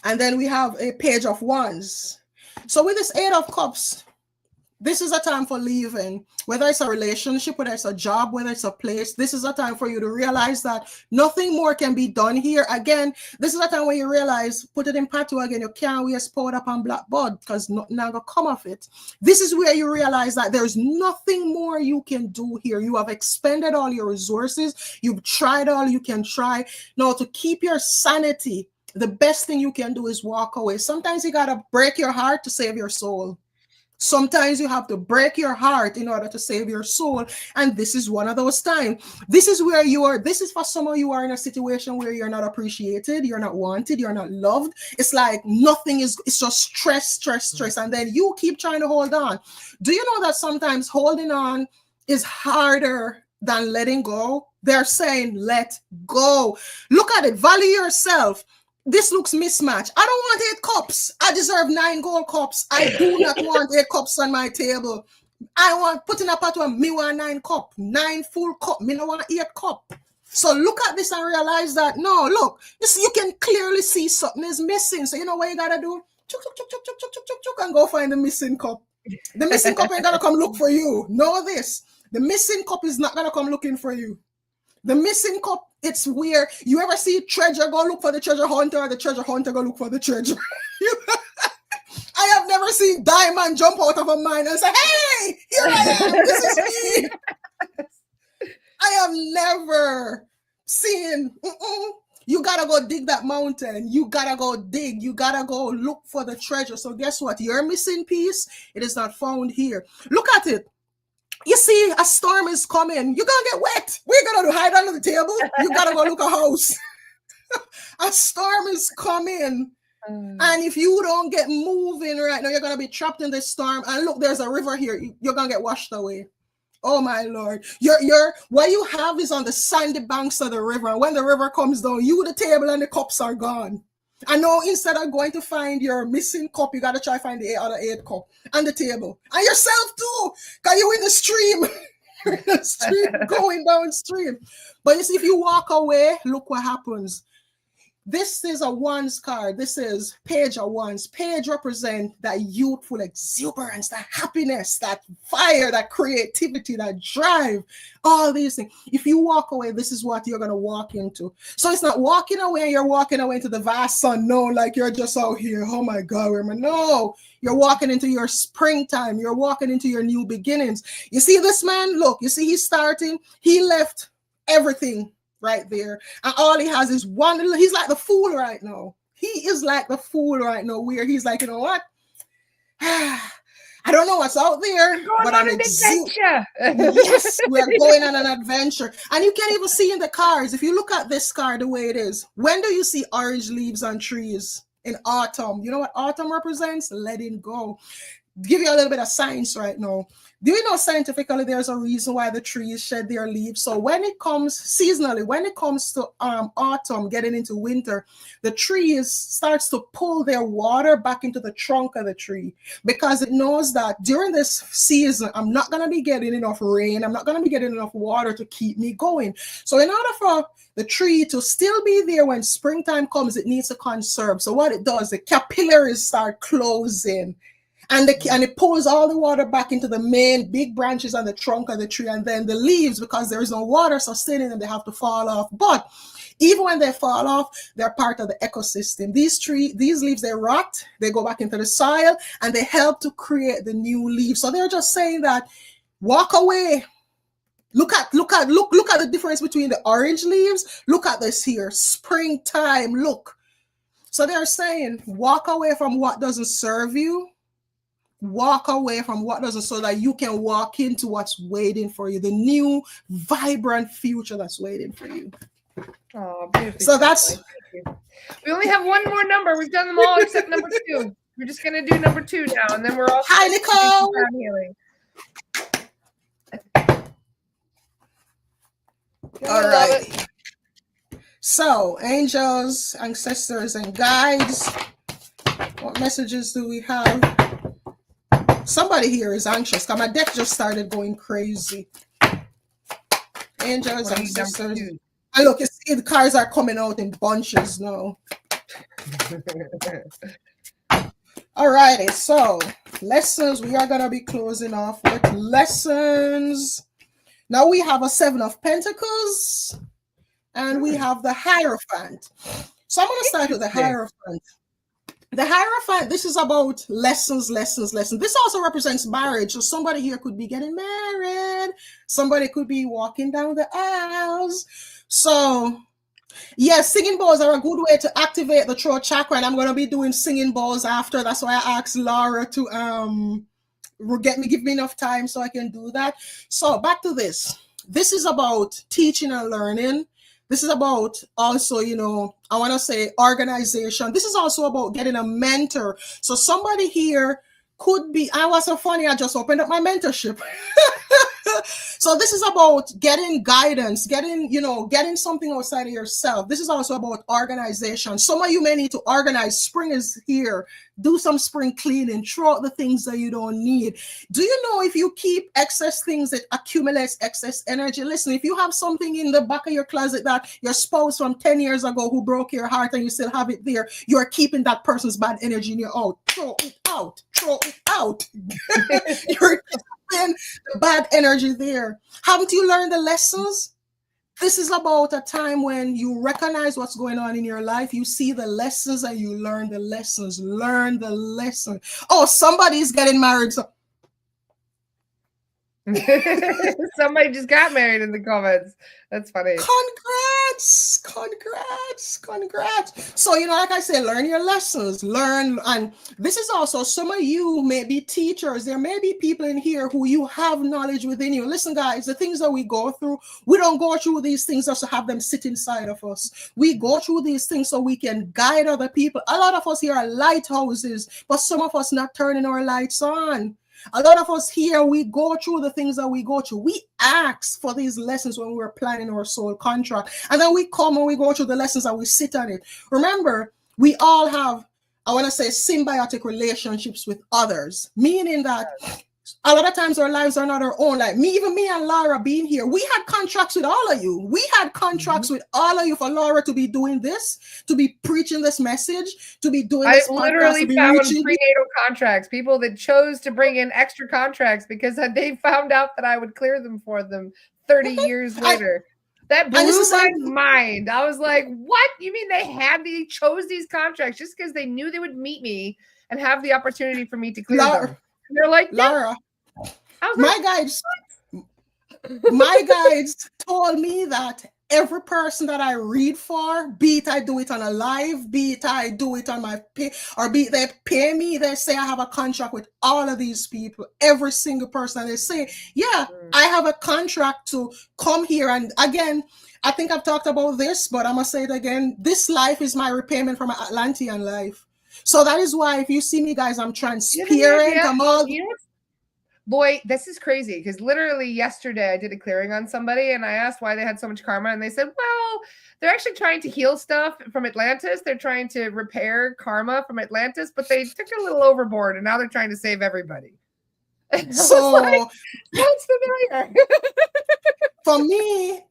And then we have a page of wands. So with this 8 of cups, this is a time for leaving, whether it's a relationship, whether it's a job, whether it's a place. This is a time for you to realize that nothing more can be done here. Again, this is a time when you realize, put it in patu again, you can't waste powder upon black bud because nothing gonna come of it. This is where you realize that there's nothing more you can do here. You have expended all your resources. You've tried all you can try. Now, to keep your sanity, the best thing you can do is walk away. Sometimes you gotta break your heart to save your soul. Sometimes you have to break your heart in order to save your soul. And this is one of those times. This is where this is for some of you are in a situation where you're not appreciated, you're not wanted, you're not loved. It's like it's just stress. And then you keep trying to hold on. Do you know that sometimes holding on is harder than letting go? They're saying, let go. Look at it. Value yourself. This looks mismatched. I don't want 8 cups. I deserve 9 gold cups. I do not want 8 cups on my table. I want putting a pot on me want 9 cup, 9 full cup. Me no want 8 cup. So look at this and realize that no, look, you can clearly see something is missing. So you know what you gotta do? Chuk, and go find the missing cup. The missing cup ain't gonna come look for you. Know this. The missing cup is not gonna come looking for you. The missing cup, it's where you ever see treasure go look for the treasure hunter, or the treasure hunter go look for the treasure. I have never seen diamond jump out of a mine and say, hey, here I am, this is me. I have never seen, you gotta go dig that mountain. You gotta go dig. You gotta go look for the treasure. So guess what? Your missing piece, it is not found here. Look at it. You see, a storm is coming. You're going to get wet. We're going to hide under the table. You got to go look a house. A storm is coming. And if you don't get moving right now, you're going to be trapped in this storm. And look, there's a river here. You're going to get washed away. Oh, my Lord. What you have is on the sandy banks of the river. And when the river comes down, the table and the cups are gone. I know instead of going to find your missing cup, you got to try to find the other 8 cup and the table. And yourself too, because you're in the stream. Going downstream. But you see, if you walk away, look what happens. This is a wands card. This is page of wands. Page represents that youthful exuberance, that happiness, that fire, that creativity, that drive, all these things. If you walk away, this is what you're going to walk into. So it's not walking away and you're walking away into the vast unknown like you're just out here. Oh my God, where am I? No, you're walking into your springtime. You're walking into your new beginnings. You see this man? Look, you see he's starting. He left everything right there. And all he has is he's like the fool right now. He is like the fool right now, where he's like, you know what? I don't know what's out there, Going but on an adventure. Yes, we're going on an adventure. And you can even see in the cars, if you look at this car the way it is, when do you see orange leaves on trees? In autumn. You know what autumn represents? Letting go. Give you a little bit of science right now. Do you know scientifically there's a reason why the trees shed their leaves? So when it comes seasonally, when it comes to autumn, getting into winter, the trees starts to pull their water back into the trunk of the tree because it knows that during this season, I'm not going to be getting enough rain. I'm not going to be getting enough water to keep me going. So in order for the tree to still be there when springtime comes, it needs to conserve. So what it does, the capillaries start closing and it pulls all the water back into the main big branches on the trunk of the tree, and then the leaves, because there is no water sustaining them, they have to fall off. But even when they fall off, they're part of the ecosystem. These leaves, they rot, they go back into the soil, and they help to create the new leaves. So they're just saying that walk away. Look at the difference between the orange leaves. Look at this here, springtime. Look. So they're saying walk away from what doesn't serve you. Walk away from what doesn't, so that you can walk into what's waiting for you, the new vibrant future that's waiting for you. Oh, so that's we only have one more number. We've done them all except number 2. We're just gonna do number 2 now, and then we're all hi Nicole. All right, so angels, ancestors, and guides, what messages do we have? Somebody here is anxious because my deck just started going crazy. Angels, ancestors. And look, you see the cards are coming out in bunches now. All righty, so lessons. We are going to be closing off with lessons. Now we have a 7 of Pentacles and we have the Hierophant. So I'm going to start with the Hierophant. The Hierophant, this is about lessons. This also represents marriage. So somebody here could be getting married. Somebody could be walking down the aisles. So, yes, singing bowls are a good way to activate the throat chakra. And I'm going to be doing singing bowls after. That's why I asked Laura to give me enough time so I can do that. So back to this. This is about teaching and learning. This is about also, I want to say organization. This is also about getting a mentor. So somebody here could be, I was so funny, I just opened up my mentorship. So this is about getting guidance, getting something outside of yourself. This is also about organization. Some of you may need to organize. Spring is here. Do some spring cleaning. Throw out the things that you don't need. Do you know if you keep excess things, it accumulates excess energy? Listen, if you have something in the back of your closet that your spouse from 10 years ago who broke your heart and you still have it there, you are keeping that person's bad energy in your out. Throw it out. Throw it out. You're keeping the bad energy there. Haven't you learned the lessons? This is about a time when you recognize what's going on in your life. You see the lessons and you learn the lessons. Learn the lesson. Oh, somebody's getting married. So somebody just got married in the comments. That's funny. Congrats. So, like I say, learn your lessons. Learn. And this is also, some of you may be teachers. There may be people in here who you have knowledge within you. Listen, guys, the things that we go through, we don't go through these things just to have them sit inside of us. We go through these things so we can guide other people. A lot of us here are lighthouses, but some of us not turning our lights on. A lot of us here, we go through the things that we go through. We ask for these lessons when we're planning our soul contract. And then we come and we go through the lessons and we sit on it. Remember, we all have, I want to say, symbiotic relationships with others, meaning that a lot of times our lives are not our own. Like me and Laura being here, we had contracts with all of you. We had contracts with all of you for Laura to be doing this, to be preaching this message, to be doing this. I literally found prenatal contracts, people that chose to bring in extra contracts because they found out that I would clear them for them 30 years later. That blew my mind. I was like, what? You mean they chose these contracts just because they knew they would meet me and have the opportunity for me to clear them? And they're like, Laura, my guides told me that every person that I read for, be it I do it on a live, be it I do it on my pay, or be it they pay me, they say I have a contract with all of these people, every single person. They say, yeah, I have a contract to come here. And again, I think I've talked about this, but I'm going to say it again. This life is my repayment for my Atlantean life. So that is why if you see me, guys, I'm transparent. Yeah, I'm all... Boy, this is crazy because literally yesterday I did a clearing on somebody and I asked why they had so much karma. And they said, well, they're actually trying to heal stuff from Atlantis. They're trying to repair karma from Atlantis, but they took a little overboard and now they're trying to save everybody. So like, sounds familiar. For me,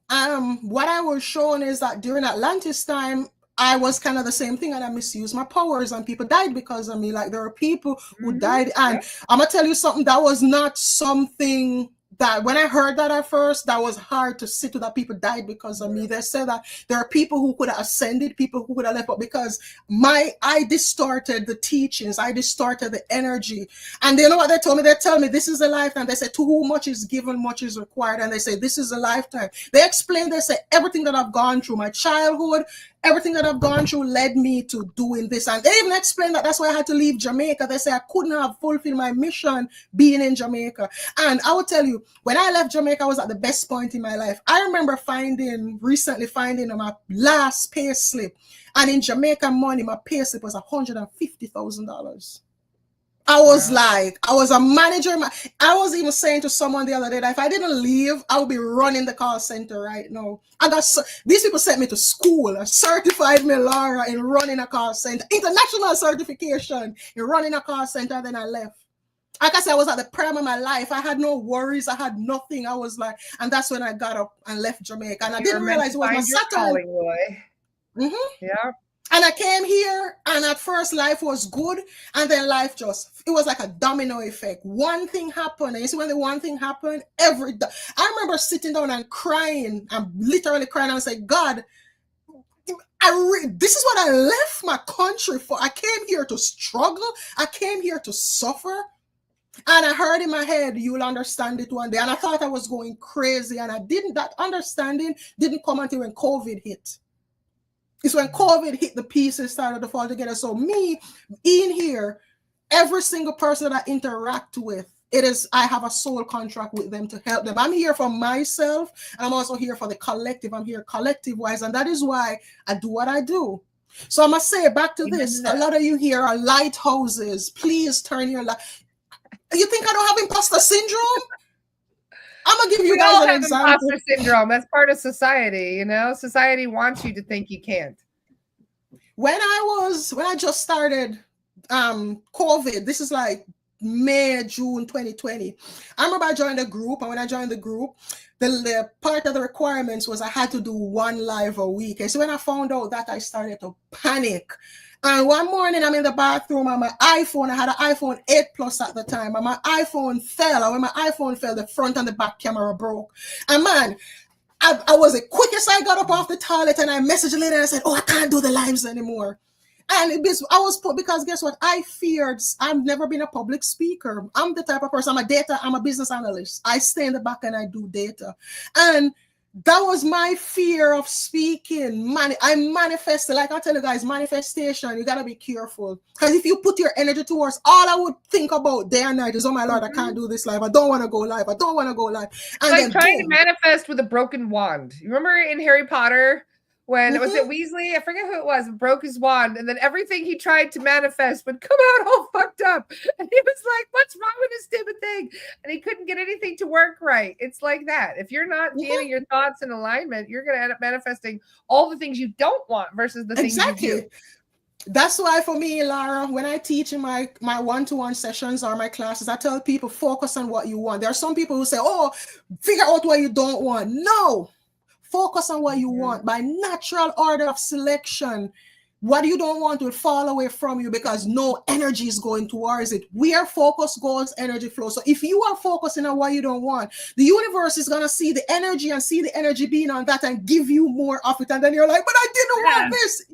what I was shown is that during Atlantis time, I was kind of the same thing, and I misused my powers, and people died because of me. Like there are people who died, and I'm gonna tell you something. That was not something that when I heard that at first, that was hard to sit with, that people died because of me. They said that there are people who could have ascended, people who could have left, but because I distorted the teachings, I distorted the energy. And you know what they told me? They tell me this is a lifetime. They said to whom much is given, much is required. And they say this is a lifetime. They explain, they say everything that I've gone through, my childhood, everything that I've gone through led me to doing this. And they even explained that that's why I had to leave Jamaica. They say I couldn't have fulfilled my mission being in Jamaica. And I will tell you, when I left Jamaica, I was at the best point in my life. I remember recently finding my last pay slip. And in Jamaican money, my pay slip was $150,000. I was like, I was a manager. I was even saying to someone the other day that if I didn't leave, I would be running the call center right now. These people sent me to school, a certified me, Laura, in running a call center, international certification in running a call center. And then I left. Like I said, I was at the prime of my life. I had no worries. I had nothing. I was like, and that's when I got up and left Jamaica. And I didn't realize it was my Saturn. Yeah. And I came here, and at first life was good, and then life it was like a domino effect. One thing happened, and you see when the one thing happened, I remember sitting down and crying, and literally crying, and saying, God, this is what I left my country for. I came here to struggle. I came here to suffer. And I heard in my head, you'll understand it one day. And I thought I was going crazy, and I didn't. That understanding didn't come until when COVID hit. It's when COVID hit, the pieces started to fall together. So me in here, every single person that I interact with, I have a soul contract with them to help them. I'm here for myself, and I'm also here for the collective. I'm here collective-wise, and that is why I do what I do. So I must say, back to this, a lot of you here are lighthouses. Please turn your light. You think I don't have imposter syndrome? I'm gonna give you guys an example. Imposter syndrome. That's part of society, you know. Society wants you to think you can't. When I just started COVID, this is like May, June 2020. I remember I joined a group, and when I joined the group, the part of the requirements was I had to do 1 live a week. And so when I found out that, I started to panic. And one morning I'm in the bathroom on my iPhone. I had an iPhone 8 Plus at the time, and my iPhone fell. And when my iPhone fell, the front and the back camera broke. And man, I was the quickest. I got up off the toilet and I messaged the lady and I said, oh, I can't do the lives anymore. And because guess what? I feared. I've never been a public speaker. I'm the type of person, I'm a business analyst. I stay in the back and I do data. And that was my fear of speaking. I manifested, like I tell you guys, manifestation, you got to be careful. Because if you put your energy towards, all I would think about day and night is, oh my Lord, I can't do this live. I don't want to go live. I don't want to go live. And like trying to manifest with a broken wand. You remember in Harry Potter when was it Weasley? I forget who it was, broke his wand, and then everything he tried to manifest would come out all fucked up. And he was like, what's wrong with this stupid thing? And he couldn't get anything to work right. It's like that. If you're not getting your thoughts in alignment, you're going to end up manifesting all the things you don't want versus the things you do. That's why for me, Lara, when I teach in my one-to-one sessions or my classes, I tell people, focus on what you want. There are some people who say, oh, figure out what you don't want. No. Focus on what you want. By natural order of selection, what you don't want will fall away from you because no energy is going towards it. Where focus goes, energy flows. So if you are focusing on what you don't want, the universe is going to see the energy and see the energy being on that and give you more of it. And then you're like, but I didn't want this.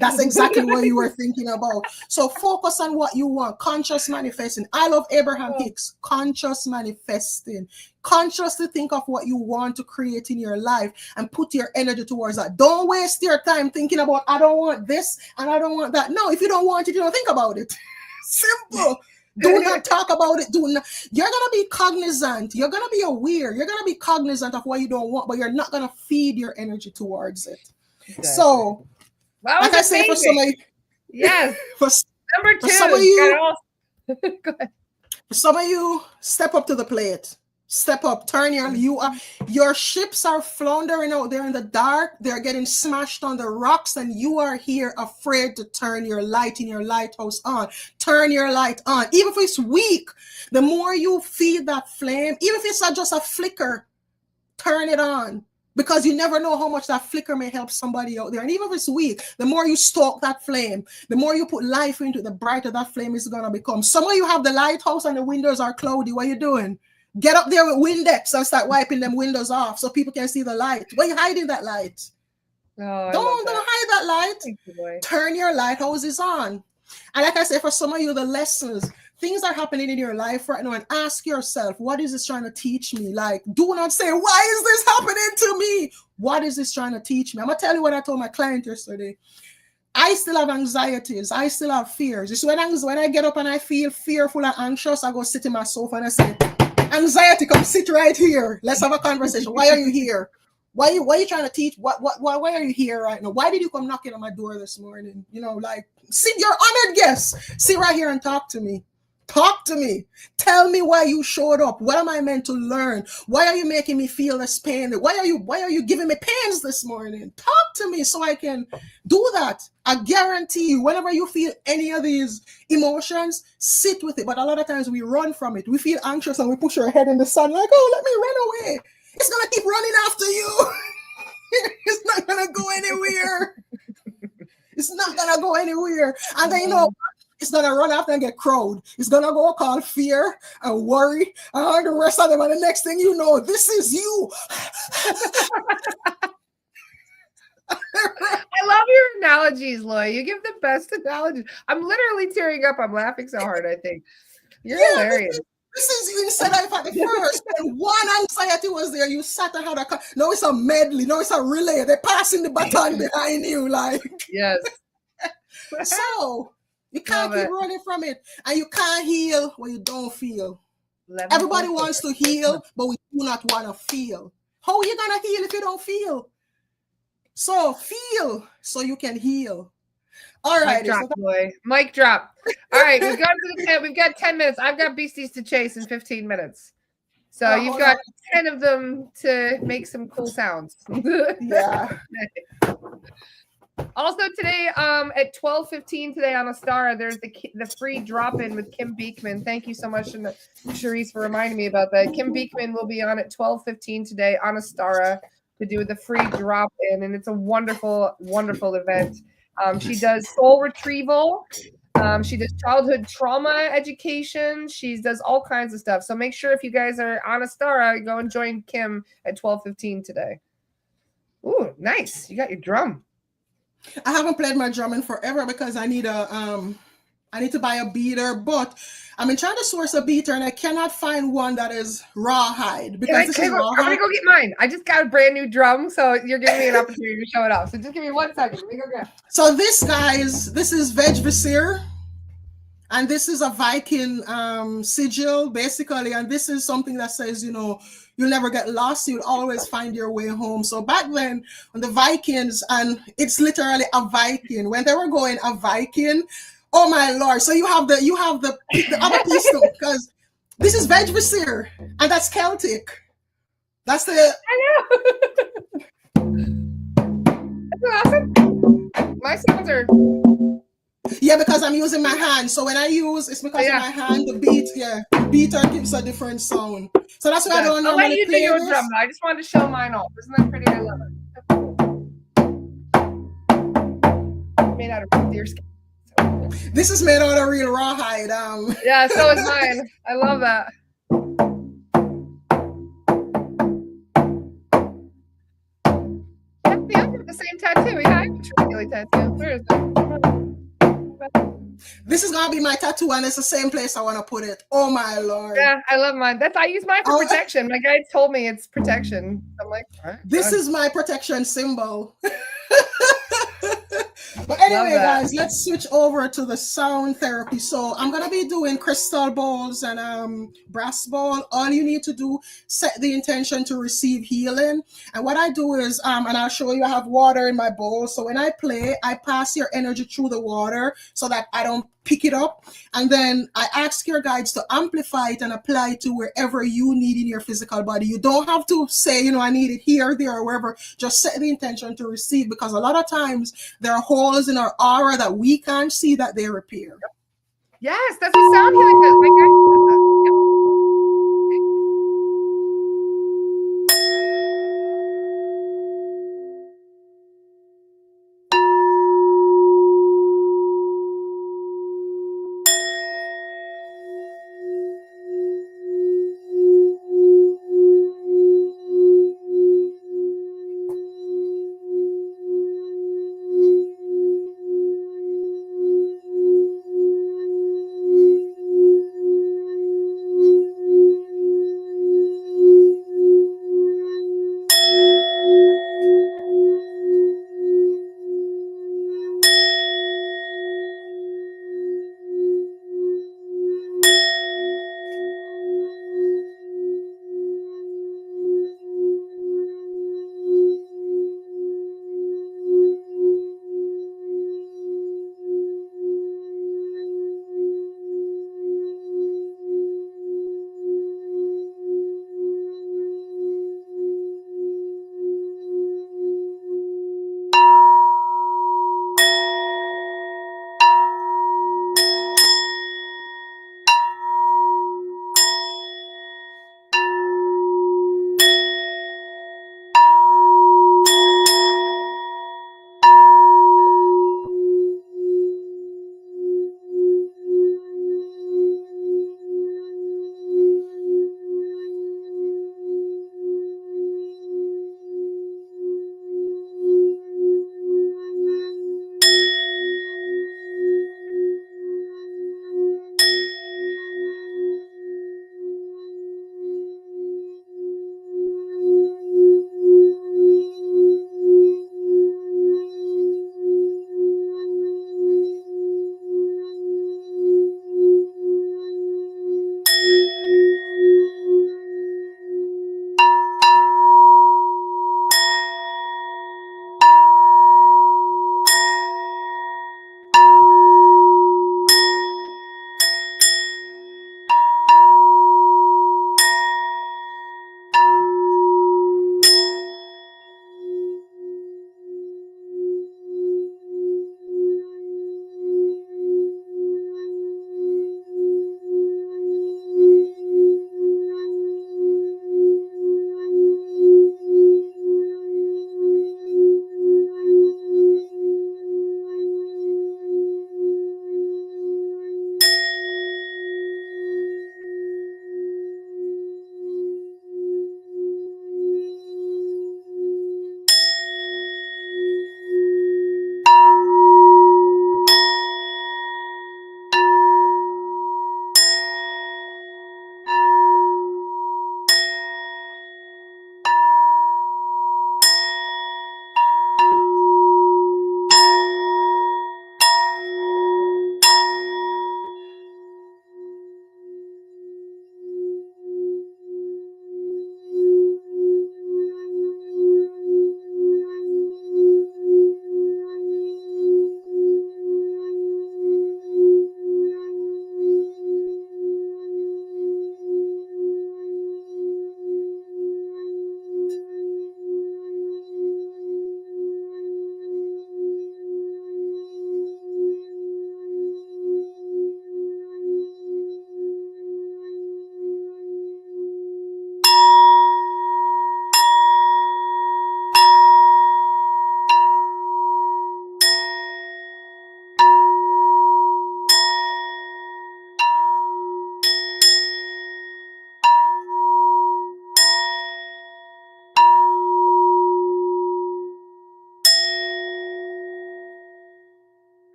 That's exactly what you were thinking about. So focus on what you want. Conscious manifesting. I love Abraham Hicks. Conscious manifesting. Consciously think of what you want to create in your life and put your energy towards that. Don't waste your time thinking about, I don't want this and I don't want that. No, if you don't want it, you don't think about it. Simple. Do not talk about it. Do not. You're gonna be cognizant. You're gonna be aware. You're gonna be cognizant of what you don't want, but you're not gonna feed your energy towards it. Exactly. So, like I say, for somebody, yes. Number 2. Some of you, go ahead. For some of you, step up to the plate. Step up, turn your ships are floundering out there in the dark. They're getting smashed on the rocks, and you are here afraid to turn your light in your lighthouse on. Turn your light on. Even if it's weak, the more you feed that flame, even if it's not just a flicker, turn it on. Because you never know how much that flicker may help somebody out there. And even if it's weak, the more you stoke that flame, the more you put life into it, the brighter that flame is going to become. Some of you have the lighthouse and the windows are cloudy. What are you doing? Get up there with Windex and start wiping them windows off so people can see the light. Why are you hiding that light? Oh, don't hide that light. Turn your lighthouses on. And like I said, for some of you, the lessons, things are happening in your life right now, and ask yourself, what is this trying to teach me? Like, do not say, why is this happening to me? What is this trying to teach me? I'm going to tell you what I told my client yesterday. I still have anxieties. I still have fears. It's when I get up and I feel fearful and anxious, I go sit in my sofa and I say, anxiety, come sit right here. Let's have a conversation. Why are you here? Why are you trying to teach? Why are you here right now? Why did you come knocking on my door this morning? You know, like, sit, you're honored guest. Sit right here and talk to me. Talk to me. Tell me why you showed up. What am I meant to learn? Why are you making me feel this pain? Why are you giving me pains this morning? Talk to me so I can do that. I guarantee you, whenever you feel any of these emotions, sit with it. But a lot of times we run from it. We feel anxious and we push our head in the sun like, oh, let me run away. It's going to keep running after you. It's not going to go anywhere. It's not going to go anywhere. And then, you know, it's going to run after and get crowed. It's going to go call fear and worry and all the rest of them. And the next thing you know, this is you. I love your analogies, Loy. You give the best analogies. I'm literally tearing up. I'm laughing so hard, I think. You're hilarious. This is you said I at the first. And one anxiety was there. You sat and had a no, it's a medley. No, it's a relay. They're passing the baton behind you, like yes. So you can't keep running from it, and you can't heal when you don't feel. Everybody wants to heal, but we do not want to feel. How are you gonna heal if you don't feel? So feel so you can heal. All right, Mic drop, boy. Mic drop. All right, we've got 10 minutes. I've got beasties to chase in 15 minutes. So you've got 10 of them to make some cool sounds. Yeah. Also today, at 12:15 today on Astara, there's the free drop-in with Kim Beekman. Thank you so much, Cherise, for reminding me about that. Kim Beekman will be on at 12:15 today on Astara to do the free drop-in, and it's a wonderful, wonderful event. She does soul retrieval. She does childhood trauma education. She does all kinds of stuff. So make sure if you guys are on Astara, go and join Kim at 12:15 today. Ooh, nice. You got your drum. I haven't played my drum in forever because I need to buy a beater, but I've been trying to source a beater and I cannot find one that is rawhide because I'm gonna go get mine. I just got a brand new drum, so you're giving me an opportunity to show it off. So just give me 1 second. Let me go grab. So this, guys, this is Veg Visir, and this is a Viking sigil basically, and this is something that says, you know, you'll never get lost. You'll always find your way home. So back then, when the Vikings, and it's literally a Viking, when they were going a Viking, oh my Lord. So you have the other piece though, because this is Veg Visir, and that's Celtic. That's the. I know. That's awesome. My sounds are. Yeah, because I'm using my hand. So when I use, it's because of my hand. The beater gives a different sound. So that's why I don't normally I'll let you do your drum. I just wanted to show mine off. Isn't that pretty? I love it. Made out of deer skin. This is made out of real rawhide. Yeah, so is mine. I love that. same tattoo. Yeah, I have a tree daily tattoo. Where is it? This is gonna be my tattoo, and it's the same place I want to put it. Oh my lord! Yeah, I love mine. I use mine for Oh, protection. My guide told me it's protection. I'm like, all right, this done. is my protection symbol. But anyway, guys, let's switch over to the sound therapy. So I'm gonna be doing crystal bowls and brass bowl. All you need to do, set the intention to receive healing. And what I do is and I'll show you, I have water in my bowl. So when I play, I pass your energy through the water so that I don't pick it up. And then I ask your guides to amplify it and apply it to wherever you need in your physical body. You don't have to say, I need it here, there, or wherever. Just set the intention to receive, because a lot of times there are holes in our aura that we can't see that they repair. Yes, that's what sound healing does. My guide said that. Yep.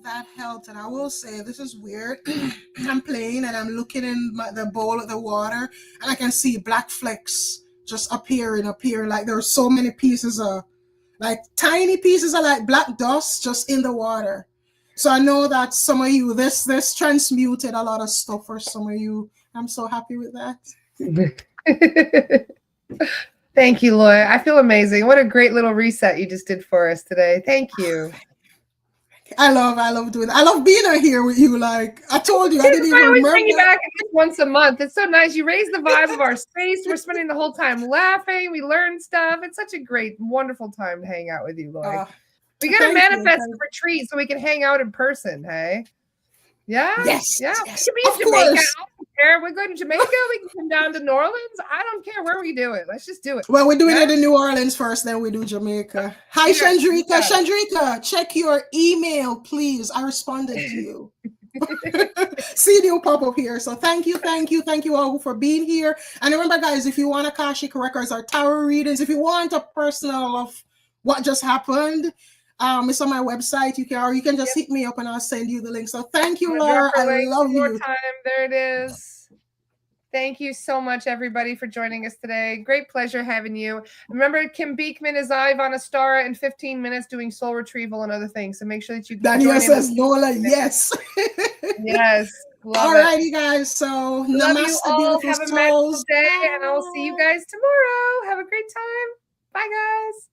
that helped. And I will say, this is weird. I'm playing and I'm looking in the bowl of the water, and I can see black flecks just appearing. Like there's so many pieces of, like tiny pieces of like black dust just in the water. So I know that some of you, this transmuted a lot of stuff for some of you. I'm so happy with that. Thank you, Loy. I feel amazing. What a great little reset you just did for us today. Thank you. I love doing that. I love being here with you. Like I told you, I didn't even always remember. Bring you back at least once a month. It's so nice. You raise the vibe of our space. We're spending the whole time laughing. We learn stuff. It's such a great, wonderful time to hang out with you, Loy. We got to manifest a retreat so we can hang out in person. Hey. Yeah. Yes. Yeah. Yes, we could be in Jamaica. I don't care. We're going to Jamaica. We can come down to New Orleans. I don't care where we do it. Let's just do it. Well, we're doing it in New Orleans first, then we do Jamaica. Hi, Chandrika. Chandrika, check your email, please. I responded to you. See you pop up here. So thank you all for being here. And remember, guys, if you want Akashic Records or tarot readings, if you want a personal of what just happened, it's on my website. You can just hit me up and I'll send you the link. So thank you, Laura. I love you. More time. There it is. Thank you so much, everybody, for joining us today. Great pleasure having you. Remember, Kim Beekman is live on Astara in 15 minutes doing soul retrieval and other things. So make sure that you Daniel says, Nola, yes. Yes. All righty, guys. So love you all. Have a magical day, and I will see you guys tomorrow. Have a great time. Bye, guys.